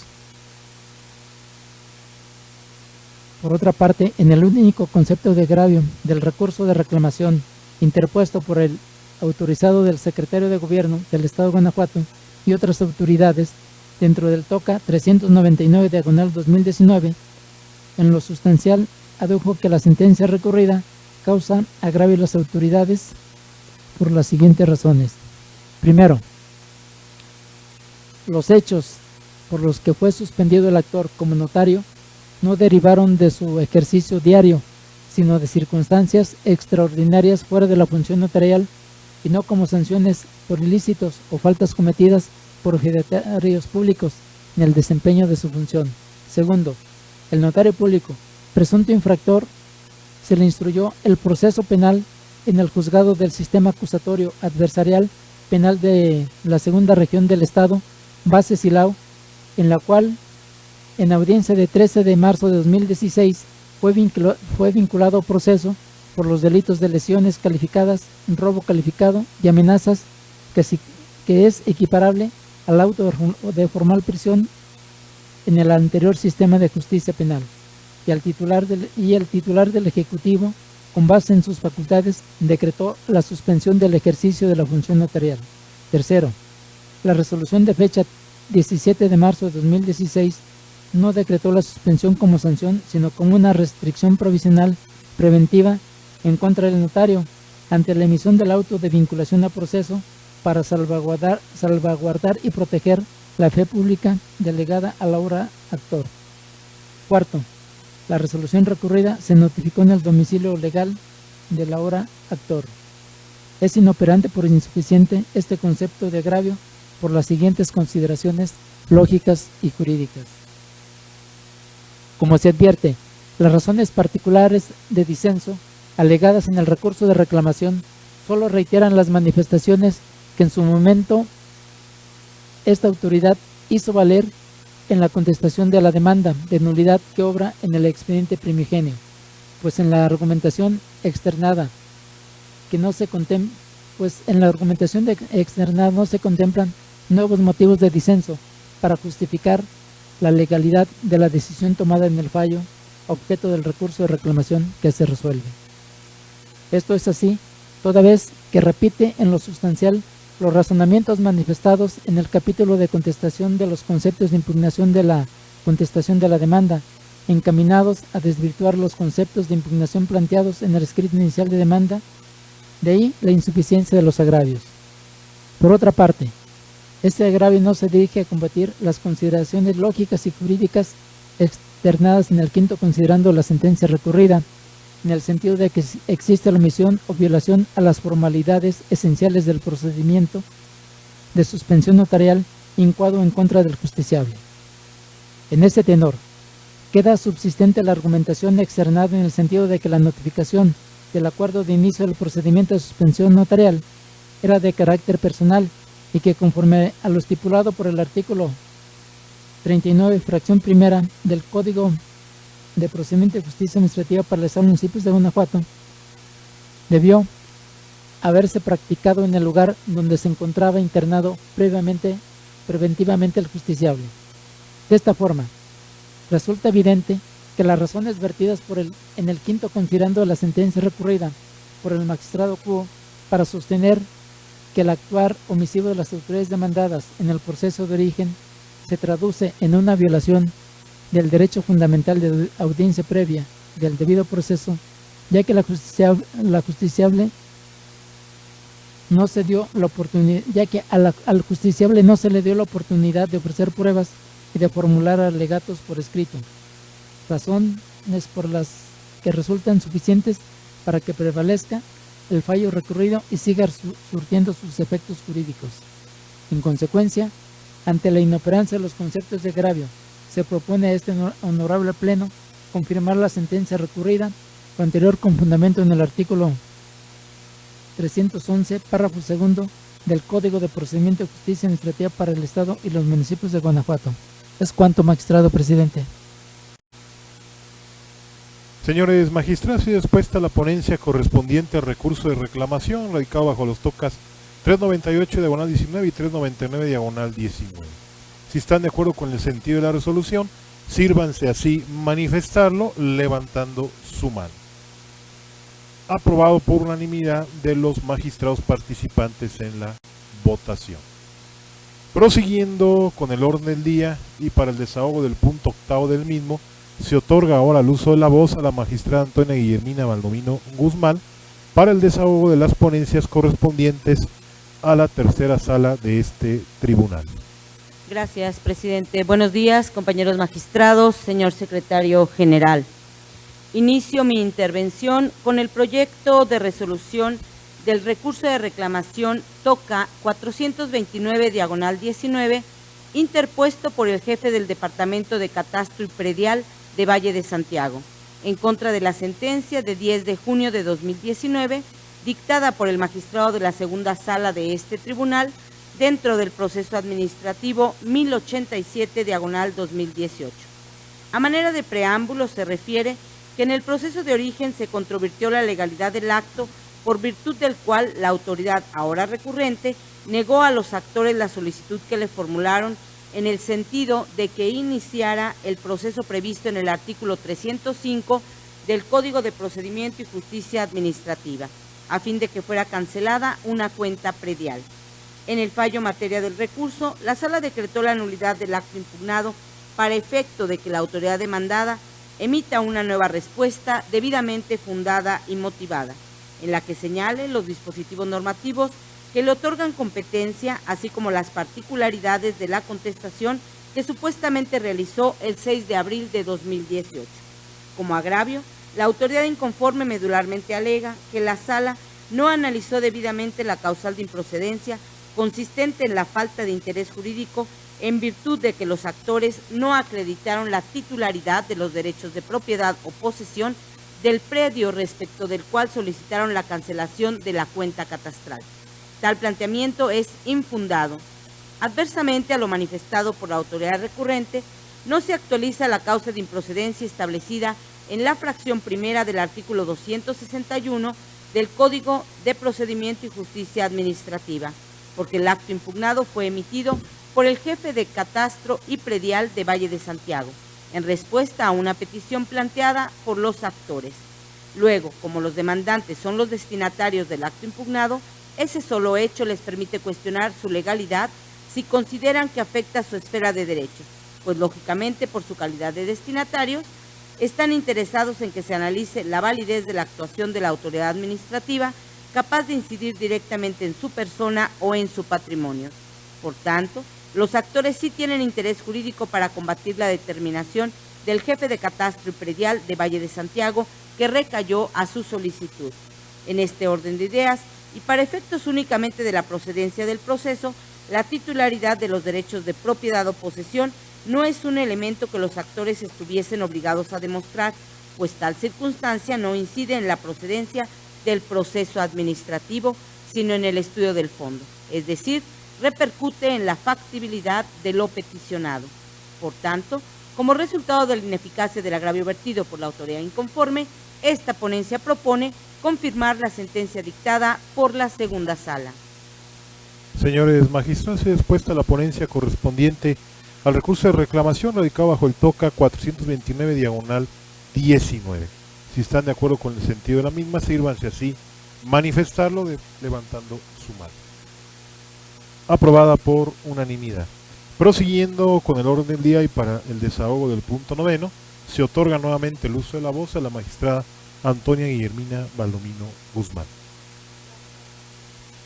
Por otra parte, en el único concepto de agravio del recurso de reclamación interpuesto por el autorizado del secretario de Gobierno del Estado de Guanajuato y otras autoridades dentro del TOCA 399/2019, en lo sustancial adujo que la sentencia recurrida causa agravio a las autoridades por las siguientes razones. Primero, los hechos por los que fue suspendido el actor como notario no derivaron de su ejercicio diario, sino de circunstancias extraordinarias fuera de la función notarial y no como sanciones por ilícitos o faltas cometidas por ejidatarios públicos en el desempeño de su función. Segundo, el notario público, presunto infractor, se le instruyó el proceso penal en el juzgado del sistema acusatorio adversarial penal de la segunda región del estado, base Silao, en la cual, en audiencia de 13 de marzo de 2016, fue vinculado a proceso por los delitos de lesiones calificadas, robo calificado y amenazas, que es equiparable al auto de formal prisión en el anterior sistema de justicia penal, y el titular del Ejecutivo, con base en sus facultades, decretó la suspensión del ejercicio de la función notarial. Tercero, la resolución de fecha 17 de marzo de 2016 no decretó la suspensión como sanción, sino como una restricción provisional preventiva en contra del notario ante la emisión del auto de vinculación a proceso para salvaguardar y proteger la fe pública delegada a la hora actor. Cuarto, la resolución recurrida se notificó en el domicilio legal de la hora actor. Es inoperante por insuficiente este concepto de agravio por las siguientes consideraciones lógicas y jurídicas. Como se advierte, las razones particulares de disenso alegadas en el recurso de reclamación solo reiteran las manifestaciones que en su momento esta autoridad hizo valer en la contestación de la demanda de nulidad que obra en el expediente primigenio, pues en la argumentación externada no se contemplan nuevos motivos de disenso para justificar la legalidad de la decisión tomada en el fallo objeto del recurso de reclamación que se resuelve. Esto es así, toda vez que repite en lo sustancial los razonamientos manifestados en el capítulo de contestación de los conceptos de impugnación de la contestación de la demanda, encaminados a desvirtuar los conceptos de impugnación planteados en el escrito inicial de demanda, de ahí la insuficiencia de los agravios. Por otra parte, este agravio no se dirige a combatir las consideraciones lógicas y jurídicas externadas en el quinto considerando la sentencia recurrida, en el sentido de que existe la omisión o violación a las formalidades esenciales del procedimiento de suspensión notarial incoado en contra del justiciable. En ese tenor, queda subsistente la argumentación externada en el sentido de que la notificación del acuerdo de inicio del procedimiento de suspensión notarial era de carácter personal y que, conforme a lo estipulado por el artículo 39, fracción primera del Código de Procedimiento de Justicia Administrativa para el Estado de Municipios de Guanajuato, debió haberse practicado en el lugar donde se encontraba internado preventivamente el justiciable. De esta forma, resulta evidente que las razones vertidas en el quinto considerando la sentencia recurrida por el magistrado Cuo para sostener que el actuar omisivo de las autoridades demandadas en el proceso de origen se traduce en una violación del derecho fundamental de audiencia previa del debido proceso, ya que la justiciable no se dio la oportunidad, ya que al justiciable no se le dio la oportunidad de ofrecer pruebas y de formular alegatos por escrito, razones por las que resultan suficientes para que prevalezca el fallo recurrido y siga surtiendo sus efectos jurídicos. En consecuencia, ante la inoperancia de los conceptos de agravio, se propone a este honorable pleno confirmar la sentencia recurrida, lo anterior con fundamento en el artículo 311, párrafo segundo del Código de Procedimiento de Justicia Administrativa para el Estado y los municipios de Guanajuato. Es cuanto, magistrado presidente. Señores magistrados, y dispuesta la ponencia correspondiente al recurso de reclamación radicado bajo los tocas 398 diagonal 19 y 399 diagonal 19. Si están de acuerdo con el sentido de la resolución, sírvanse así manifestarlo levantando su mano. Aprobado por unanimidad de los magistrados participantes en la votación. Prosiguiendo con el orden del día y para el desahogo del punto octavo del mismo, se otorga ahora el uso de la voz a la magistrada Antonia Guillermina Baldomino Guzmán para el desahogo de las ponencias correspondientes a la tercera sala de este tribunal. Gracias, presidente. Buenos días, compañeros magistrados, señor secretario general. Inicio mi intervención con el proyecto de resolución del recurso de reclamación TOCA 429/19, interpuesto por el jefe del Departamento de Catastro y Predial de Valle de Santiago, en contra de la sentencia de 10 de junio de 2019, dictada por el magistrado de la segunda sala de este tribunal, dentro del proceso administrativo 1087/2018. A manera de preámbulo se refiere que en el proceso de origen se controvirtió la legalidad del acto, por virtud del cual la autoridad ahora recurrente negó a los actores la solicitud que le formularon en el sentido de que iniciara el proceso previsto en el artículo 305 del Código de Procedimiento y Justicia Administrativa, a fin de que fuera cancelada una cuenta predial. En el fallo materia del recurso, la Sala decretó la nulidad del acto impugnado para efecto de que la autoridad demandada emita una nueva respuesta debidamente fundada y motivada, en la que señale los dispositivos normativos que le otorgan competencia, así como las particularidades de la contestación que supuestamente realizó el 6 de abril de 2018. Como agravio, la autoridad inconforme medularmente alega que la Sala no analizó debidamente la causal de improcedencia consistente en la falta de interés jurídico, en virtud de que los actores no acreditaron la titularidad de los derechos de propiedad o posesión del predio respecto del cual solicitaron la cancelación de la cuenta catastral. Tal planteamiento es infundado. Adversamente a lo manifestado por la autoridad recurrente, no se actualiza la causa de improcedencia establecida en la fracción primera del artículo 261 del Código de Procedimiento y Justicia Administrativa, porque el acto impugnado fue emitido por el jefe de Catastro y Predial de Valle de Santiago, en respuesta a una petición planteada por los actores. Luego, como los demandantes son los destinatarios del acto impugnado, ese solo hecho les permite cuestionar su legalidad si consideran que afecta su esfera de derechos, pues lógicamente por su calidad de destinatarios están interesados en que se analice la validez de la actuación de la autoridad administrativa capaz de incidir directamente en su persona o en su patrimonio. Por tanto, los actores sí tienen interés jurídico para combatir la determinación del jefe de Catastro y Predial de Valle de Santiago que recayó a su solicitud. En este orden de ideas, y para efectos únicamente de la procedencia del proceso, la titularidad de los derechos de propiedad o posesión no es un elemento que los actores estuviesen obligados a demostrar, pues tal circunstancia no incide en la procedencia del proceso administrativo, sino en el estudio del fondo, es decir, repercute en la factibilidad de lo peticionado. Por tanto, como resultado de la ineficacia del agravio vertido por la autoridad inconforme, esta ponencia propone confirmar la sentencia dictada por la segunda sala. Señores magistrados, se dispuesta la ponencia correspondiente al recurso de reclamación radicado bajo el TOCA 429/19. Si están de acuerdo con el sentido de la misma, sírvanse así manifestarlo levantando su mano. Aprobada por unanimidad. Prosiguiendo con el orden del día y para el desahogo del punto 9, se otorga nuevamente el uso de la voz a la magistrada Antonia Guillermina Baldomino Guzmán.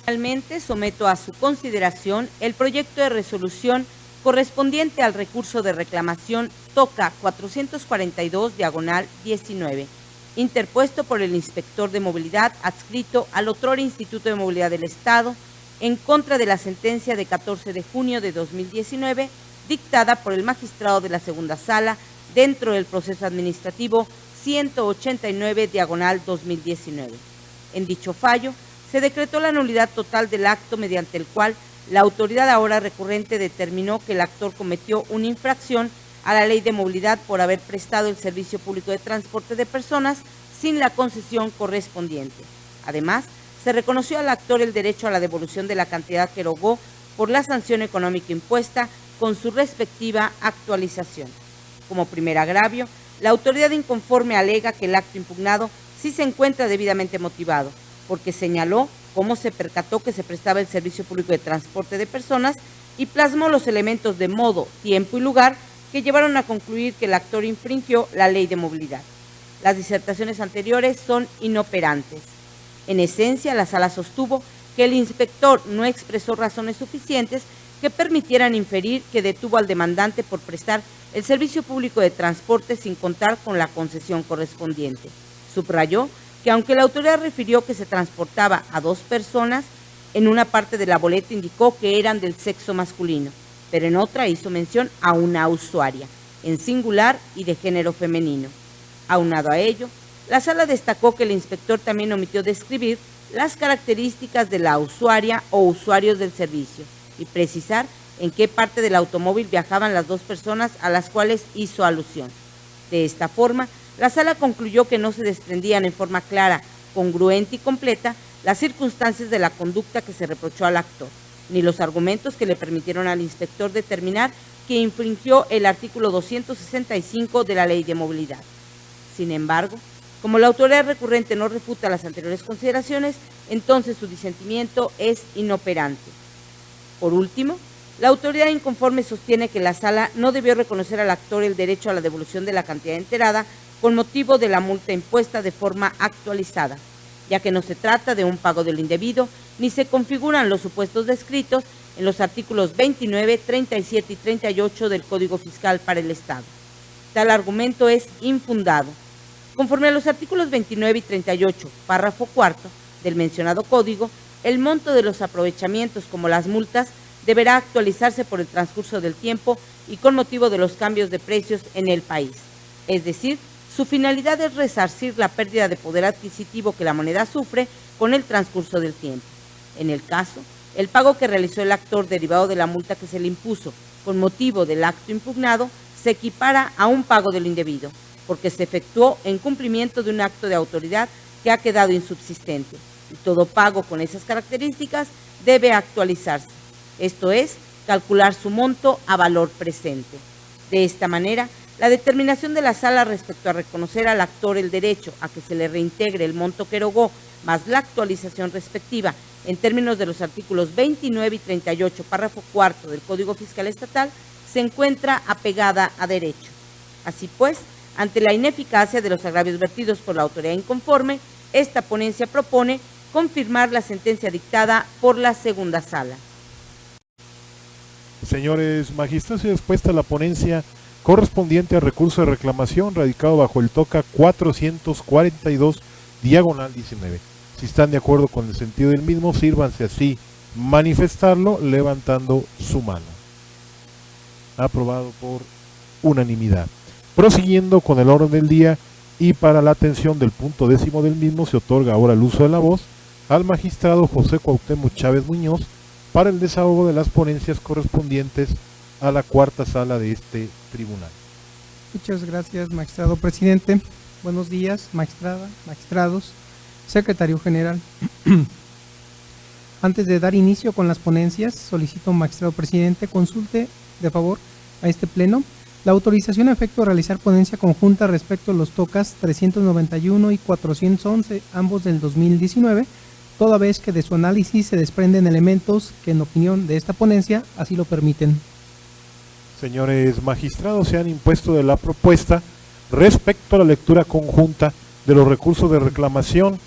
Finalmente, someto a su consideración el proyecto de resolución correspondiente al recurso de reclamación TOCA 442/19, interpuesto por el inspector de movilidad adscrito al otrora Instituto de Movilidad del Estado, en contra de la sentencia de 14 de junio de 2019, dictada por el magistrado de la segunda sala dentro del proceso administrativo 189/2019. En dicho fallo, se decretó la nulidad total del acto mediante el cual la autoridad ahora recurrente determinó que el actor cometió una infracción a la Ley de Movilidad por haber prestado el servicio público de transporte de personas sin la concesión correspondiente. Además, se reconoció al actor el derecho a la devolución de la cantidad que erogó por la sanción económica impuesta con su respectiva actualización. Como primer agravio, la autoridad inconforme alega que el acto impugnado sí se encuentra debidamente motivado, porque señaló cómo se percató que se prestaba el servicio público de transporte de personas y plasmó los elementos de modo, tiempo y lugar que llevaron a concluir que el actor infringió la Ley de Movilidad. Las disertaciones anteriores son inoperantes. En esencia, la sala sostuvo que el inspector no expresó razones suficientes que permitieran inferir que detuvo al demandante por prestar el servicio público de transporte sin contar con la concesión correspondiente. Subrayó que aunque la autoridad refirió que se transportaba a 2 personas, en una parte de la boleta indicó que eran del sexo masculino, pero en otra hizo mención a una usuaria, en singular y de género femenino. Aunado a ello, la sala destacó que el inspector también omitió describir las características de la usuaria o usuarios del servicio y precisar en qué parte del automóvil viajaban las 2 personas a las cuales hizo alusión. De esta forma, la sala concluyó que no se desprendían en forma clara, congruente y completa las circunstancias de la conducta que se reprochó al actor, ni los argumentos que le permitieron al inspector determinar que infringió el artículo 265 de la Ley de Movilidad. Sin embargo, como la autoridad recurrente no refuta las anteriores consideraciones, entonces su disentimiento es inoperante. Por último, la autoridad inconforme sostiene que la sala no debió reconocer al actor el derecho a la devolución de la cantidad enterada con motivo de la multa impuesta de forma actualizada, ya que no se trata de un pago de lo indebido, ni se configuran los supuestos descritos en los artículos 29, 37 y 38 del Código Fiscal para el Estado. Tal argumento es infundado. Conforme a los artículos 29 y 38, párrafo cuarto del mencionado código, el monto de los aprovechamientos como las multas deberá actualizarse por el transcurso del tiempo y con motivo de los cambios de precios en el país. Es decir, su finalidad es resarcir la pérdida de poder adquisitivo que la moneda sufre con el transcurso del tiempo. En el caso, el pago que realizó el actor derivado de la multa que se le impuso con motivo del acto impugnado se equipara a un pago de lo indebido, porque se efectuó en cumplimiento de un acto de autoridad que ha quedado insubsistente, y todo pago con esas características debe actualizarse, esto es, calcular su monto a valor presente. De esta manera, la determinación de la sala respecto a reconocer al actor el derecho a que se le reintegre el monto que erogó, más la actualización respectiva, en términos de los artículos 29 y 38, párrafo cuarto del Código Fiscal Estatal, se encuentra apegada a derecho. Así pues, ante la ineficacia de los agravios vertidos por la autoridad inconforme, esta ponencia propone confirmar la sentencia dictada por la segunda sala. Señores magistrados, y dispuesta la ponencia correspondiente al recurso de reclamación radicado bajo el TOCA 442, diagonal 19. Si están de acuerdo con el sentido del mismo, sírvanse así manifestarlo levantando su mano. Aprobado por unanimidad. Prosiguiendo con el orden del día y para la atención del punto 10º del mismo, se otorga ahora el uso de la voz al magistrado José Cuauhtémoc Chávez Muñoz para el desahogo de las ponencias correspondientes a la cuarta sala de este tribunal. Muchas gracias, magistrado presidente. Buenos días, magistrada, magistrados, secretario general. Antes de dar inicio con las ponencias, solicito, magistrado presidente, consulte de favor a este pleno la autorización a efecto de realizar ponencia conjunta respecto a los TOCAS 391 y 411, ambos del 2019, toda vez que de su análisis se desprenden elementos que, en opinión de esta ponencia, así lo permiten. Señores magistrados, se han impuesto de la propuesta respecto a la lectura conjunta de los recursos de reclamación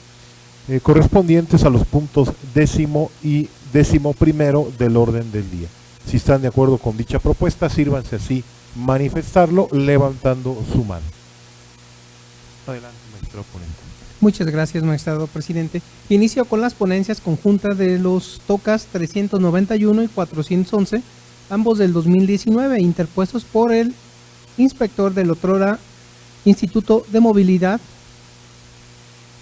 correspondientes a los puntos 10º y 11º del orden del día. Si están de acuerdo con dicha propuesta, sírvanse así manifestarlo levantando su mano. Adelante, magistrado ponente. Muchas gracias, magistrado presidente. Inicio con las ponencias conjuntas de los TOCAS 391 y 411, ambos del 2019, interpuestos por el inspector del otrora Instituto de Movilidad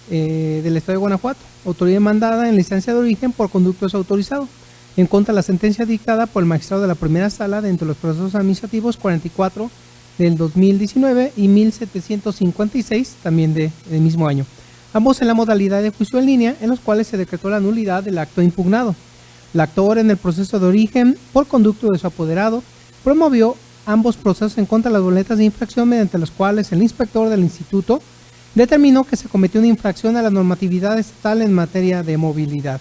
del Estado de Guanajuato, autoridad demandada en la instancia de origen por conducto desautorizado, en contra de la sentencia dictada por el magistrado de la primera sala dentro de los procesos administrativos 44 del 2019 y 1756 también del mismo año, ambos en la modalidad de juicio en línea, en los cuales se decretó la nulidad del acto impugnado. El actor, en el proceso de origen por conducto de su apoderado, promovió ambos procesos en contra de las boletas de infracción, mediante los cuales el inspector del instituto determinó que se cometió una infracción a la normatividad estatal en materia de movilidad.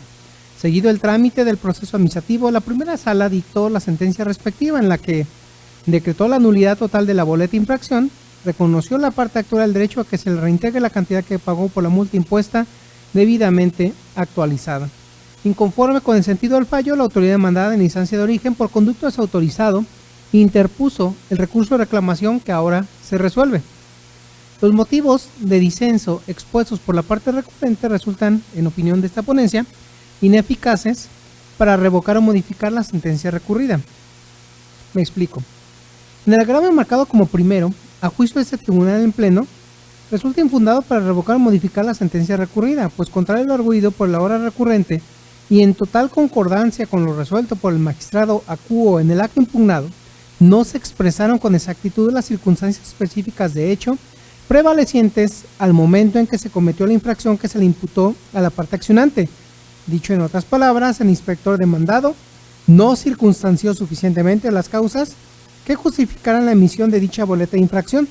Seguido el trámite del proceso administrativo, la primera sala dictó la sentencia respectiva, en la que decretó la nulidad total de la boleta de infracción, reconoció la parte actora el derecho a que se le reintegre la cantidad que pagó por la multa impuesta debidamente actualizada. Inconforme con el sentido del fallo, la autoridad demandada en instancia de origen por conducto desautorizado interpuso el recurso de reclamación que ahora se resuelve. Los motivos de disenso expuestos por la parte recurrente resultan, en opinión de esta ponencia, ineficaces para revocar o modificar la sentencia recurrida. Me explico. En el agravio marcado como primero, a juicio de este tribunal en pleno, resulta infundado para revocar o modificar la sentencia recurrida, pues contrario a lo arguido por la hora recurrente y en total concordancia con lo resuelto por el magistrado acuo en el acto impugnado, no se expresaron con exactitud las circunstancias específicas de hecho prevalecientes al momento en que se cometió la infracción que se le imputó a la parte accionante. Dicho en otras palabras, el inspector demandado no circunstanció suficientemente las causas que justificaran la emisión de dicha boleta de infracción.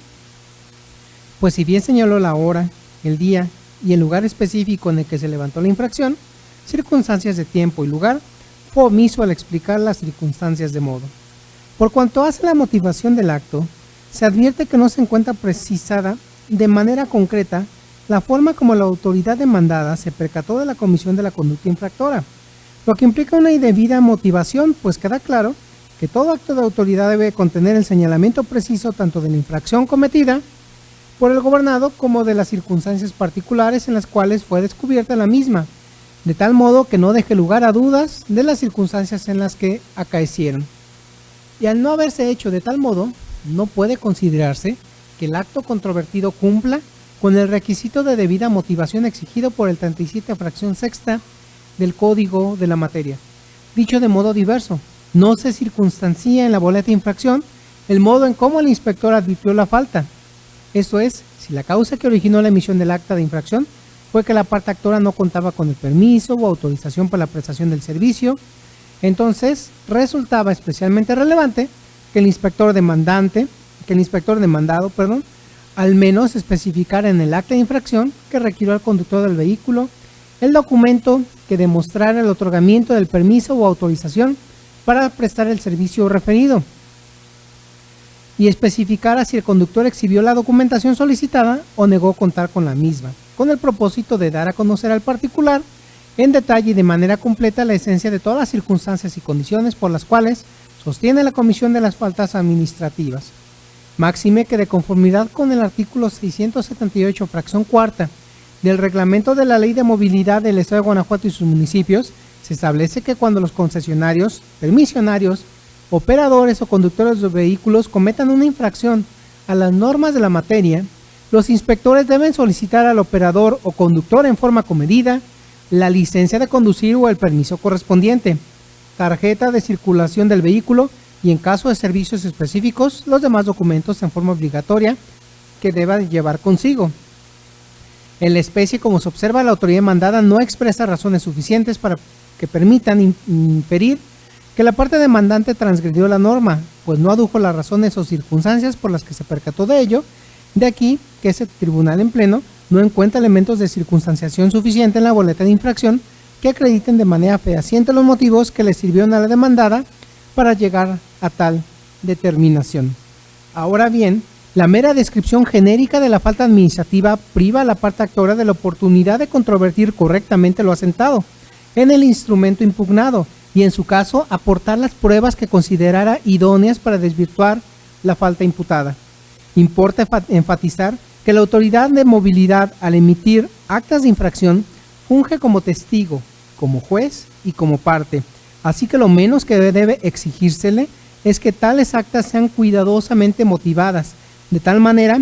Pues si bien señaló la hora, el día y el lugar específico en el que se levantó la infracción, circunstancias de tiempo y lugar, fue omiso al explicar las circunstancias de modo. Por cuanto hace la motivación del acto, se advierte que no se encuentra precisada de manera concreta la forma como la autoridad demandada se percató de la comisión de la conducta infractora, lo que implica una indebida motivación, pues queda claro que todo acto de autoridad debe contener el señalamiento preciso tanto de la infracción cometida por el gobernado como de las circunstancias particulares en las cuales fue descubierta la misma, de tal modo que no deje lugar a dudas de las circunstancias en las que acaecieron. Y al no haberse hecho de tal modo, no puede considerarse que el acto controvertido cumpla con el requisito de debida motivación exigido por el 37 fracción sexta del Código de la materia. Dicho de modo diverso, no se circunstancia en la boleta de infracción el modo en cómo el inspector advirtió la falta. Esto es, si la causa que originó la emisión del acta de infracción fue que la parte actora no contaba con el permiso o autorización para la prestación del servicio, entonces resultaba especialmente relevante que el inspector demandado, al menos especificara en el acta de infracción que requirió al conductor del vehículo el documento que demostrara el otorgamiento del permiso o autorización para prestar el servicio referido y especificara si el conductor exhibió la documentación solicitada o negó contar con la misma, con el propósito de dar a conocer al particular en detalle y de manera completa la esencia de todas las circunstancias y condiciones por las cuales sostiene la comisión de las faltas administrativas. Máxime que de conformidad con el artículo 678, fracción cuarta, del reglamento de la Ley de Movilidad del Estado de Guanajuato y sus municipios, se establece que cuando los concesionarios, permisionarios, operadores o conductores de vehículos cometan una infracción a las normas de la materia, los inspectores deben solicitar al operador o conductor en forma comedida la licencia de conducir o el permiso correspondiente, tarjeta de circulación del vehículo y en caso de servicios específicos, los demás documentos en forma obligatoria que deba llevar consigo. En la especie, como se observa, la autoridad demandada no expresa razones suficientes para que permitan inferir que la parte demandante transgredió la norma, pues no adujo las razones o circunstancias por las que se percató de ello. De aquí que ese tribunal en pleno no encuentra elementos de circunstanciación suficiente en la boleta de infracción que acrediten de manera fehaciente los motivos que le sirvieron a la demandada para llegar a tal determinación. Ahora bien, la mera descripción genérica de la falta administrativa priva a la parte actora de la oportunidad de controvertir correctamente lo asentado en el instrumento impugnado y en su caso aportar las pruebas que considerara idóneas para desvirtuar la falta imputada. Importa enfatizar que la autoridad de movilidad al emitir actas de infracción funge como testigo, como juez y como parte, así que lo menos que debe exigírsele es que tales actas sean cuidadosamente motivadas, de tal manera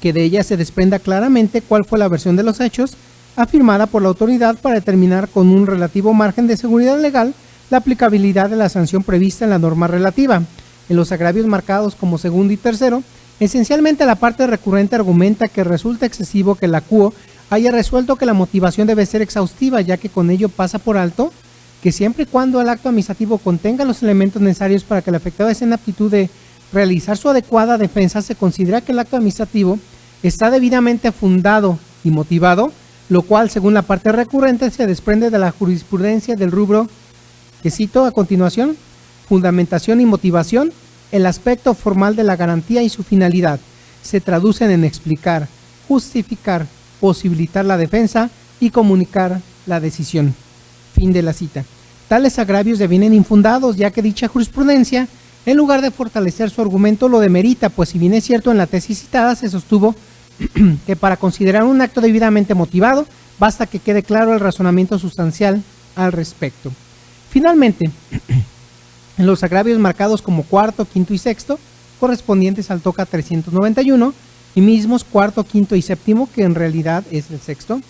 que de ellas se desprenda claramente cuál fue la versión de los hechos afirmada por la autoridad para determinar con un relativo margen de seguridad legal la aplicabilidad de la sanción prevista en la norma relativa. En los agravios marcados como segundo y tercero, esencialmente la parte recurrente argumenta que resulta excesivo que la CUO haya resuelto que la motivación debe ser exhaustiva, ya que con ello pasa por alto que siempre y cuando el acto administrativo contenga los elementos necesarios para que el afectado esté en aptitud de realizar su adecuada defensa, se considera que el acto administrativo está debidamente fundado y motivado, lo cual, según la parte recurrente, se desprende de la jurisprudencia del rubro que cito a continuación: fundamentación y motivación, el aspecto formal de la garantía y su finalidad se traducen en explicar, justificar, posibilitar la defensa y comunicar la decisión. Fin de la cita. Tales agravios devienen infundados, ya que dicha jurisprudencia en lugar de fortalecer su argumento, lo demerita, pues si bien es cierto en la tesis citada se sostuvo que para considerar un acto debidamente motivado, basta que quede claro el razonamiento sustancial al respecto. Finalmente, en los agravios marcados como cuarto, quinto y sexto, correspondientes al TOCA 391, y mismos cuarto, quinto y séptimo, que en realidad es el sexto,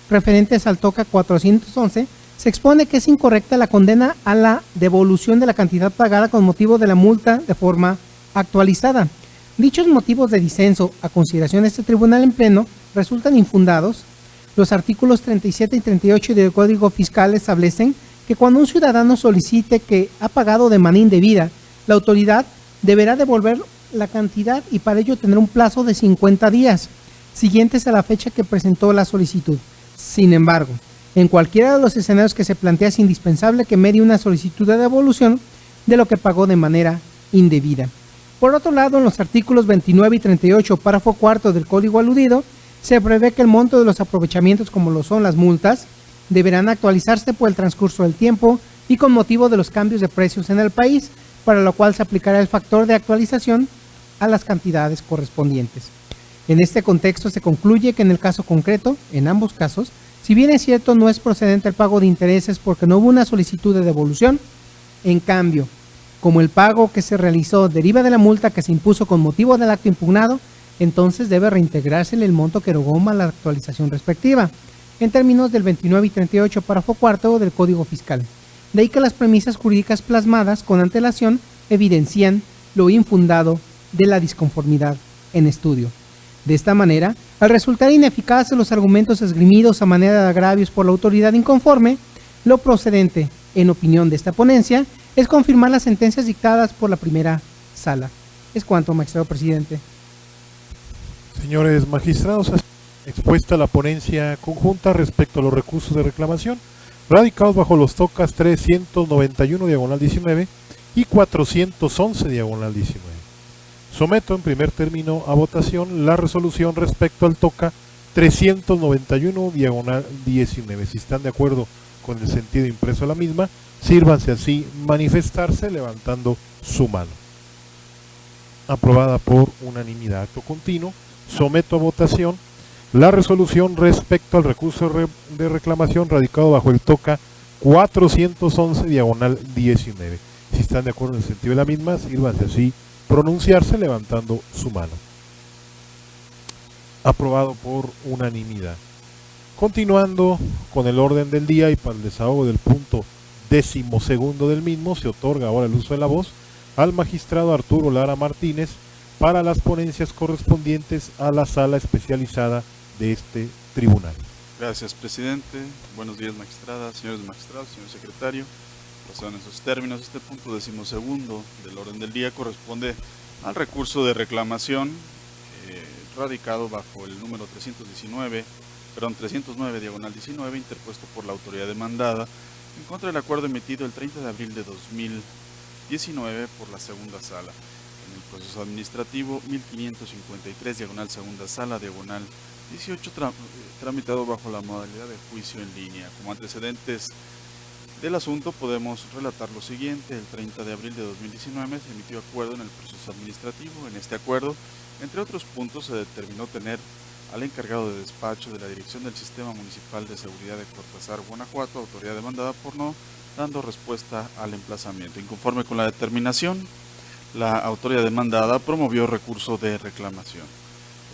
referentes al TOCA 411, se expone que es incorrecta la condena a la devolución de la cantidad pagada con motivo de la multa de forma actualizada. Dichos motivos de disenso a consideración de este tribunal en pleno resultan infundados. Los artículos 37 y 38 del Código Fiscal establecen que cuando un ciudadano solicite que ha pagado de manera indebida, la autoridad deberá devolver la cantidad y para ello tendrá un plazo de 50 días, siguientes a la fecha que presentó la solicitud. Sin embargo, en cualquiera de los escenarios que se plantea es indispensable que medie una solicitud de devolución de lo que pagó de manera indebida. Por otro lado, en los artículos 29 y 38, párrafo cuarto del código aludido, se prevé que el monto de los aprovechamientos, como lo son las multas, deberán actualizarse por el transcurso del tiempo y con motivo de los cambios de precios en el país, para lo cual se aplicará el factor de actualización a las cantidades correspondientes. En este contexto se concluye que en el caso concreto, en ambos casos, si bien es cierto no es procedente el pago de intereses porque no hubo una solicitud de devolución, en cambio, como el pago que se realizó deriva de la multa que se impuso con motivo del acto impugnado, entonces debe reintegrarse el monto que erogó a la actualización respectiva, en términos del 29 y 38, párrafo cuarto del Código Fiscal. De ahí que las premisas jurídicas plasmadas con antelación evidencian lo infundado de la disconformidad en estudio. De esta manera, al resultar ineficaces los argumentos esgrimidos a manera de agravios por la autoridad inconforme, lo procedente, en opinión de esta ponencia, es confirmar las sentencias dictadas por la primera sala. Es cuanto, magistrado presidente. Señores magistrados, expuesta la ponencia conjunta respecto a los recursos de reclamación radicados bajo los TOCAS 391 diagonal 19 y 411 diagonal 19. Someto en primer término a votación la resolución respecto al TOCA 391 diagonal 19. Si están de acuerdo con el sentido impreso de la misma, sírvanse así manifestarse levantando su mano. Aprobada por unanimidad. Acto continuo. Someto a votación la resolución respecto al recurso de reclamación radicado bajo el TOCA 411 diagonal 19. Si están de acuerdo en el sentido de la misma, sírvanse así pronunciarse levantando su mano. Aprobado por unanimidad. Continuando con el orden del día y para el desahogo del punto 12º del mismo, se otorga ahora el uso de la voz al magistrado Arturo Lara Martínez para las ponencias correspondientes a la sala especializada de este tribunal. Gracias, presidente. Buenos días, magistradas, señores magistrados, señor secretario. Basado en esos términos, este punto 12º del orden del día corresponde al recurso de reclamación radicado bajo el número 309 diagonal 19, interpuesto por la autoridad demandada en contra del acuerdo emitido el 30 de abril de 2019 por la segunda sala. En el proceso administrativo 1553 diagonal segunda sala diagonal 18 tramitado bajo la modalidad de juicio en línea. Como antecedentes del asunto podemos relatar lo siguiente. El 30 de abril de 2019 se emitió acuerdo en el proceso administrativo. En este acuerdo, entre otros puntos, se determinó tener al encargado de despacho de la Dirección del Sistema Municipal de Seguridad de Cortázar, Guanajuato, autoridad demandada por no dando respuesta al emplazamiento. Inconforme con la determinación, la autoridad demandada promovió recurso de reclamación.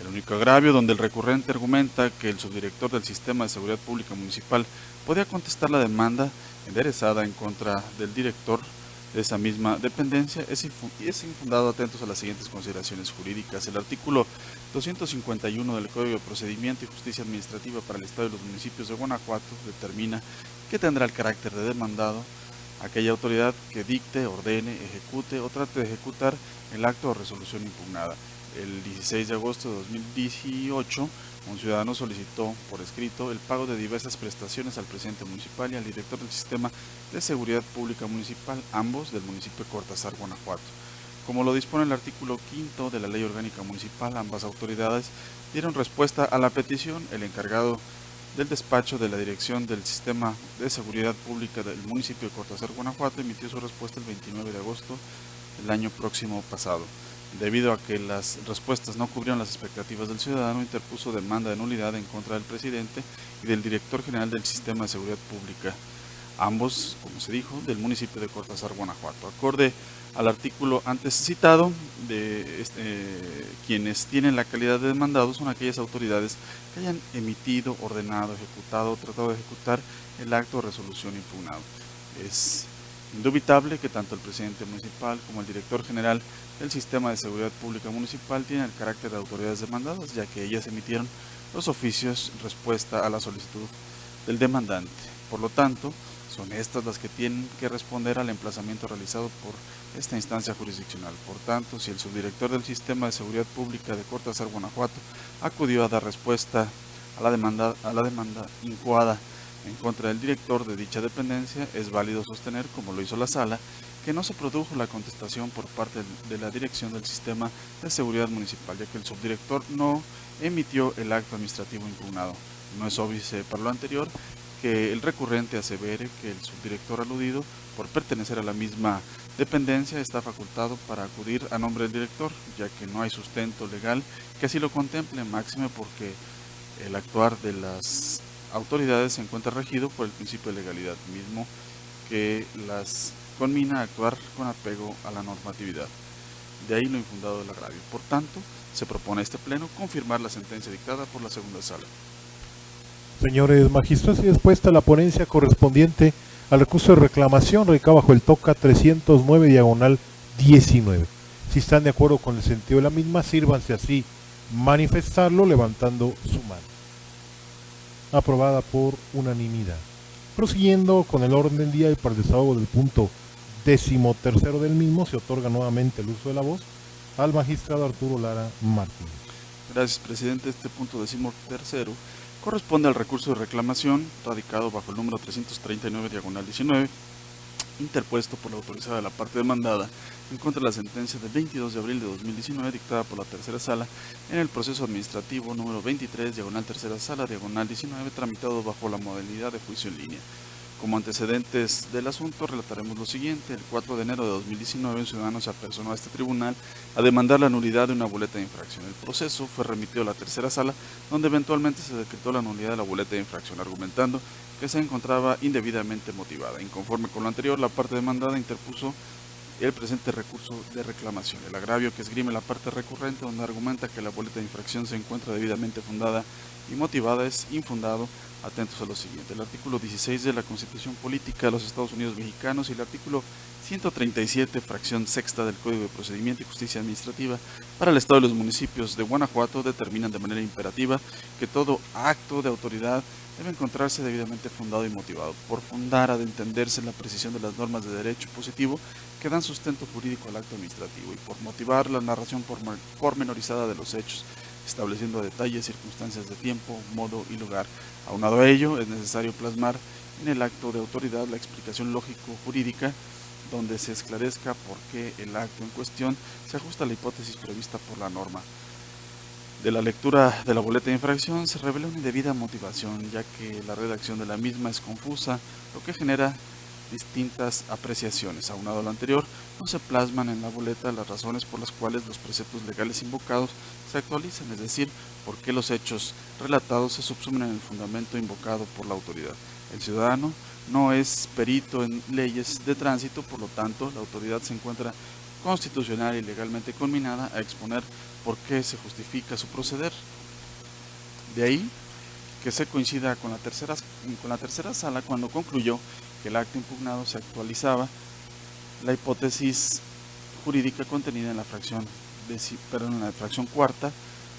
El único agravio donde el recurrente argumenta que el subdirector del Sistema de Seguridad Pública Municipal podía contestar la demanda enderezada en contra del director de esa misma dependencia es infundado. Atentos a las siguientes consideraciones jurídicas. El artículo 251 del Código de Procedimiento y Justicia Administrativa para el Estado y los municipios de Guanajuato determina que tendrá el carácter de demandado aquella autoridad que dicte, ordene, ejecute o trate de ejecutar el acto o resolución impugnada. El 16 de agosto de 2018, un ciudadano solicitó por escrito el pago de diversas prestaciones al presidente municipal y al director del Sistema de Seguridad Pública Municipal, ambos del municipio de Cortázar, Guanajuato. Como lo dispone el artículo 5 de la Ley Orgánica Municipal, ambas autoridades dieron respuesta a la petición. El encargado del despacho de la Dirección del Sistema de Seguridad Pública del municipio de Cortázar, Guanajuato, emitió su respuesta el 29 de agosto el año próximo pasado. Debido a que las respuestas no cubrieron las expectativas del ciudadano, interpuso demanda de nulidad en contra del presidente y del director general del Sistema de Seguridad Pública, ambos, como se dijo, del municipio de Cortázar, Guanajuato. Acorde al artículo antes citado, quienes tienen la calidad de demandados son aquellas autoridades que hayan emitido, ordenado, ejecutado o tratado de ejecutar el acto o resolución impugnado. Es indubitable que tanto el presidente municipal como el director general del Sistema de Seguridad Pública Municipal tienen el carácter de autoridades demandadas, ya que ellas emitieron los oficios en respuesta a la solicitud del demandante. Por lo tanto, son estas las que tienen que responder al emplazamiento realizado por esta instancia jurisdiccional. Por tanto, si el subdirector del Sistema de Seguridad Pública de Cortázar, Guanajuato, acudió a dar respuesta a la demanda incoada en contra del director de dicha dependencia, es válido sostener, como lo hizo la Sala, que no se produjo la contestación por parte de la dirección del Sistema de Seguridad Municipal, ya que el subdirector no emitió el acto administrativo impugnado. No es óbice para lo anterior que el recurrente asevere que el subdirector aludido, por pertenecer a la misma dependencia, está facultado para acudir a nombre del director, ya que no hay sustento legal que así lo contemple, máxime porque el actuar de las autoridades se encuentra regido por el principio de legalidad, mismo que las conmina a actuar con apego a la normatividad. De ahí lo infundado del agravio. Por tanto, se propone a este pleno confirmar la sentencia dictada por la segunda sala. Señores magistrados, y dispuesta la ponencia correspondiente al recurso de reclamación radicado bajo el TOCA 309/19. Si están de acuerdo con el sentido de la misma, sírvanse así manifestarlo levantando su mano. Aprobada por unanimidad. Prosiguiendo con el orden del día y para el desahogo del punto 13º del mismo, se otorga nuevamente el uso de la voz al magistrado Arturo Lara Martínez. Gracias, presidente. Este punto 13º corresponde al recurso de reclamación radicado bajo el número 339/19, interpuesto por la autorizada de la parte demandada en contra de la sentencia del 22 de abril de 2019 dictada por la tercera sala en el proceso administrativo número 23/tercera sala -19 tramitado bajo la modalidad de juicio en línea. Como antecedentes del asunto relataremos lo siguiente. El 4 de enero de 2019 un ciudadano se apersonó a este tribunal a demandar la nulidad de una boleta de infracción. El proceso fue remitido a la tercera sala, donde eventualmente se decretó la nulidad de la boleta de infracción, argumentando que se encontraba indebidamente motivada. Inconforme con lo anterior, la parte demandada interpuso el presente recurso de reclamación. El agravio que esgrime la parte recurrente, donde argumenta que la boleta de infracción se encuentra debidamente fundada y motivada, es infundado. Atentos a lo siguiente: el artículo 16 de la Constitución Política de los Estados Unidos Mexicanos y el artículo 137, fracción sexta del Código de Procedimiento y Justicia Administrativa para el Estado y los municipios de Guanajuato determinan de manera imperativa que todo acto de autoridad debe encontrarse debidamente fundado y motivado. Por fundar ha de entenderse la precisión de las normas de derecho positivo que dan sustento jurídico al acto administrativo, y por motivar la narración pormenorizada de los hechos, estableciendo detalles, circunstancias de tiempo, modo y lugar. Aunado a ello, es necesario plasmar en el acto de autoridad la explicación lógico-jurídica, donde se esclarezca por qué el acto en cuestión se ajusta a la hipótesis prevista por la norma. De la lectura de la boleta de infracción se revela una indebida motivación, ya que la redacción de la misma es confusa, lo que genera distintas apreciaciones. Aunado a lo anterior, no se plasman en la boleta las razones por las cuales los preceptos legales invocados se actualizan, es decir, por qué los hechos relatados se subsumen en el fundamento invocado por la autoridad. El ciudadano no es perito en leyes de tránsito, por lo tanto, la autoridad se encuentra constitucional y legalmente conminada a exponer por qué se justifica su proceder. De ahí que se coincida con la tercera sala cuando concluyó que el acto impugnado se actualizaba la hipótesis jurídica contenida en la fracción cuarta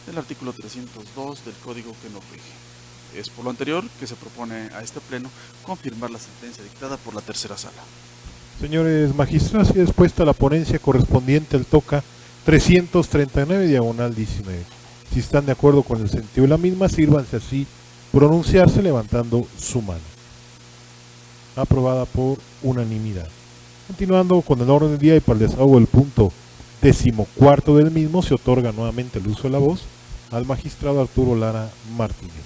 del artículo 302 del Código que nos rige. Es por lo anterior que se propone a este pleno confirmar la sentencia dictada por la tercera sala. Señores magistrados, y dispuesta la ponencia correspondiente al TOCA 339/19. Si están de acuerdo con el sentido de la misma, sírvanse así pronunciarse levantando su mano. Aprobada por unanimidad. Continuando con el orden del día y para el desahogo del punto 14º del mismo, se otorga nuevamente el uso de la voz al magistrado Arturo Lara Martínez.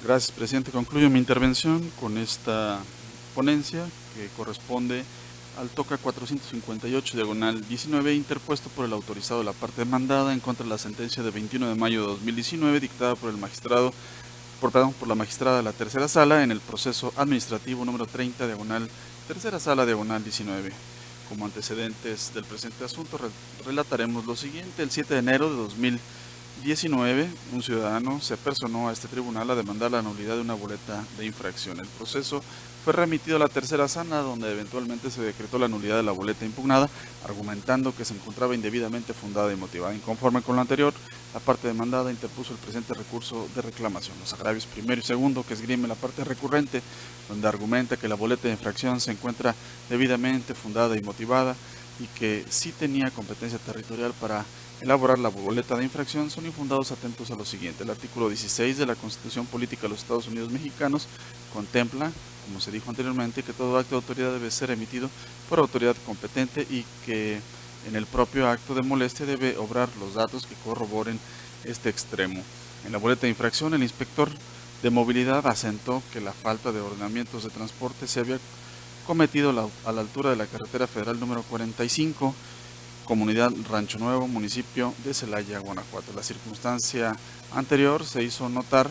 Gracias, presidente. Concluyo mi intervención con esta ponencia que corresponde al TOCA 458, diagonal 19, interpuesto por el autorizado de la parte demandada en contra de la sentencia de 21 de mayo de 2019, dictada por el magistrado, por la magistrada de la tercera sala en el proceso administrativo número 30, diagonal tercera sala, diagonal 19. Como antecedentes del presente asunto, relataremos lo siguiente. El 7 de enero de 2019, un ciudadano se personó a este tribunal a demandar la nulidad de una boleta de infracción. El proceso fue remitido a la tercera sala, donde eventualmente se decretó la nulidad de la boleta impugnada, argumentando que se encontraba indebidamente fundada y motivada. Inconforme con lo anterior, la parte demandada interpuso el presente recurso de reclamación. Los agravios primero y segundo que esgrime la parte recurrente, donde argumenta que la boleta de infracción se encuentra debidamente fundada y motivada y que sí tenía competencia territorial para elaborar la boleta de infracción, son infundados, atentos a lo siguiente. El artículo 16 de la Constitución Política de los Estados Unidos Mexicanos contempla, como se dijo anteriormente, que todo acto de autoridad debe ser emitido por autoridad competente y que en el propio acto de molestia debe obrar los datos que corroboren este extremo. En la boleta de infracción, el inspector de movilidad asentó que la falta de ordenamientos de transporte se había cometido a la altura de la carretera federal número 45, comunidad Rancho Nuevo, municipio de Celaya, Guanajuato. La circunstancia anterior se hizo notar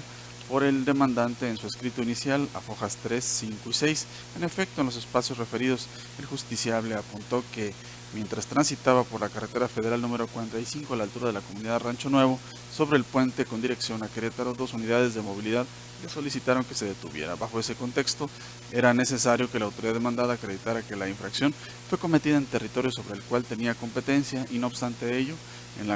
por el demandante en su escrito inicial a fojas 3, 5 y 6. En efecto, en los espacios referidos, el justiciable apuntó que mientras transitaba por la carretera federal número 45 a la altura de la comunidad Rancho Nuevo, sobre el puente con dirección a Querétaro, 2 unidades de movilidad le solicitaron que se detuviera. Bajo ese contexto, era necesario que la autoridad demandada acreditara que la infracción fue cometida en territorio sobre el cual tenía competencia y, no obstante ello, en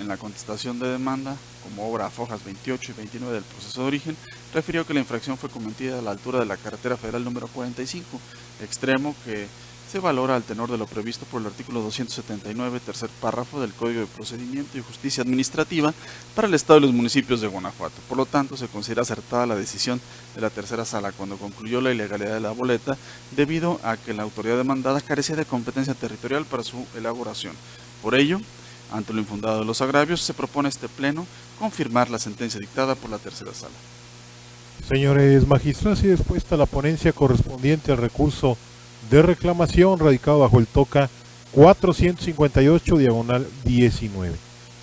la contestación de demanda, como obra a fojas 28 y 29 del proceso de origen, refirió que la infracción fue cometida a la altura de la carretera federal número 45, extremo que se valora al tenor de lo previsto por el artículo 279, tercer párrafo del Código de Procedimiento y Justicia Administrativa para el Estado y los municipios de Guanajuato. Por lo tanto, se considera acertada la decisión de la tercera sala cuando concluyó la ilegalidad de la boleta, debido a que la autoridad demandada carecía de competencia territorial para su elaboración. Por ello, ante lo infundado de los agravios, se propone a este pleno confirmar la sentencia dictada por la tercera sala. Señores magistrados, y dispuesta la ponencia correspondiente al recurso de reclamación radicado bajo el TOCA 458, diagonal 19.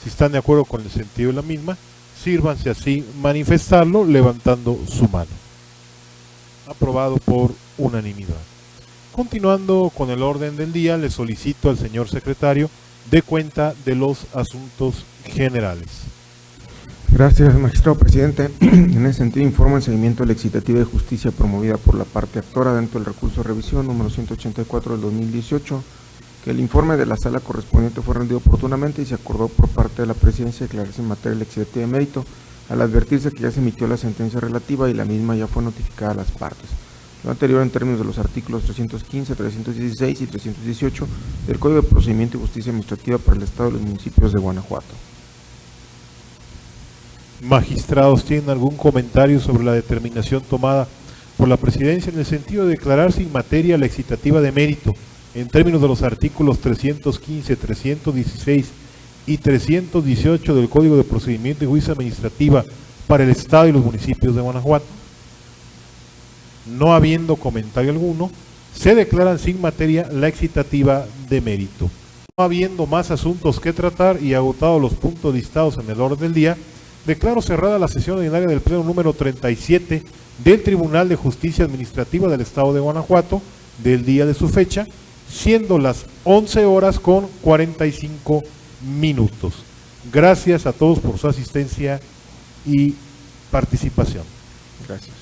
Si están de acuerdo con el sentido de la misma, sírvanse así manifestarlo levantando su mano. Aprobado por unanimidad. Continuando con el orden del día, le solicito al señor secretario dé cuenta de los asuntos generales. Gracias, magistrado presidente. En ese sentido, informo el seguimiento de la excitativa de justicia promovida por la parte actora dentro del recurso de revisión número 184 del 2018, que el informe de la sala correspondiente fue rendido oportunamente y se acordó por parte de la presidencia declararse en materia de la excitativa de mérito, al advertirse que ya se emitió la sentencia relativa y la misma ya fue notificada a las partes. Lo anterior en términos de los artículos 315, 316 y 318 del Código de Procedimiento y Justicia Administrativa para el Estado y los municipios de Guanajuato. Magistrados, ¿tienen algún comentario sobre la determinación tomada por la presidencia en el sentido de declarar sin materia la excitativa de mérito en términos de los artículos 315, 316 y 318 del Código de Procedimiento y Justicia Administrativa para el Estado y los municipios de Guanajuato? No habiendo comentario alguno, se declaran sin materia la excitativa de mérito. No habiendo más asuntos que tratar y agotados los puntos listados en el orden del día, declaro cerrada la sesión ordinaria del pleno número 37 del Tribunal de Justicia Administrativa del Estado de Guanajuato del día de su fecha, siendo las 11 horas con 45 minutos. Gracias a todos por su asistencia y participación. Gracias.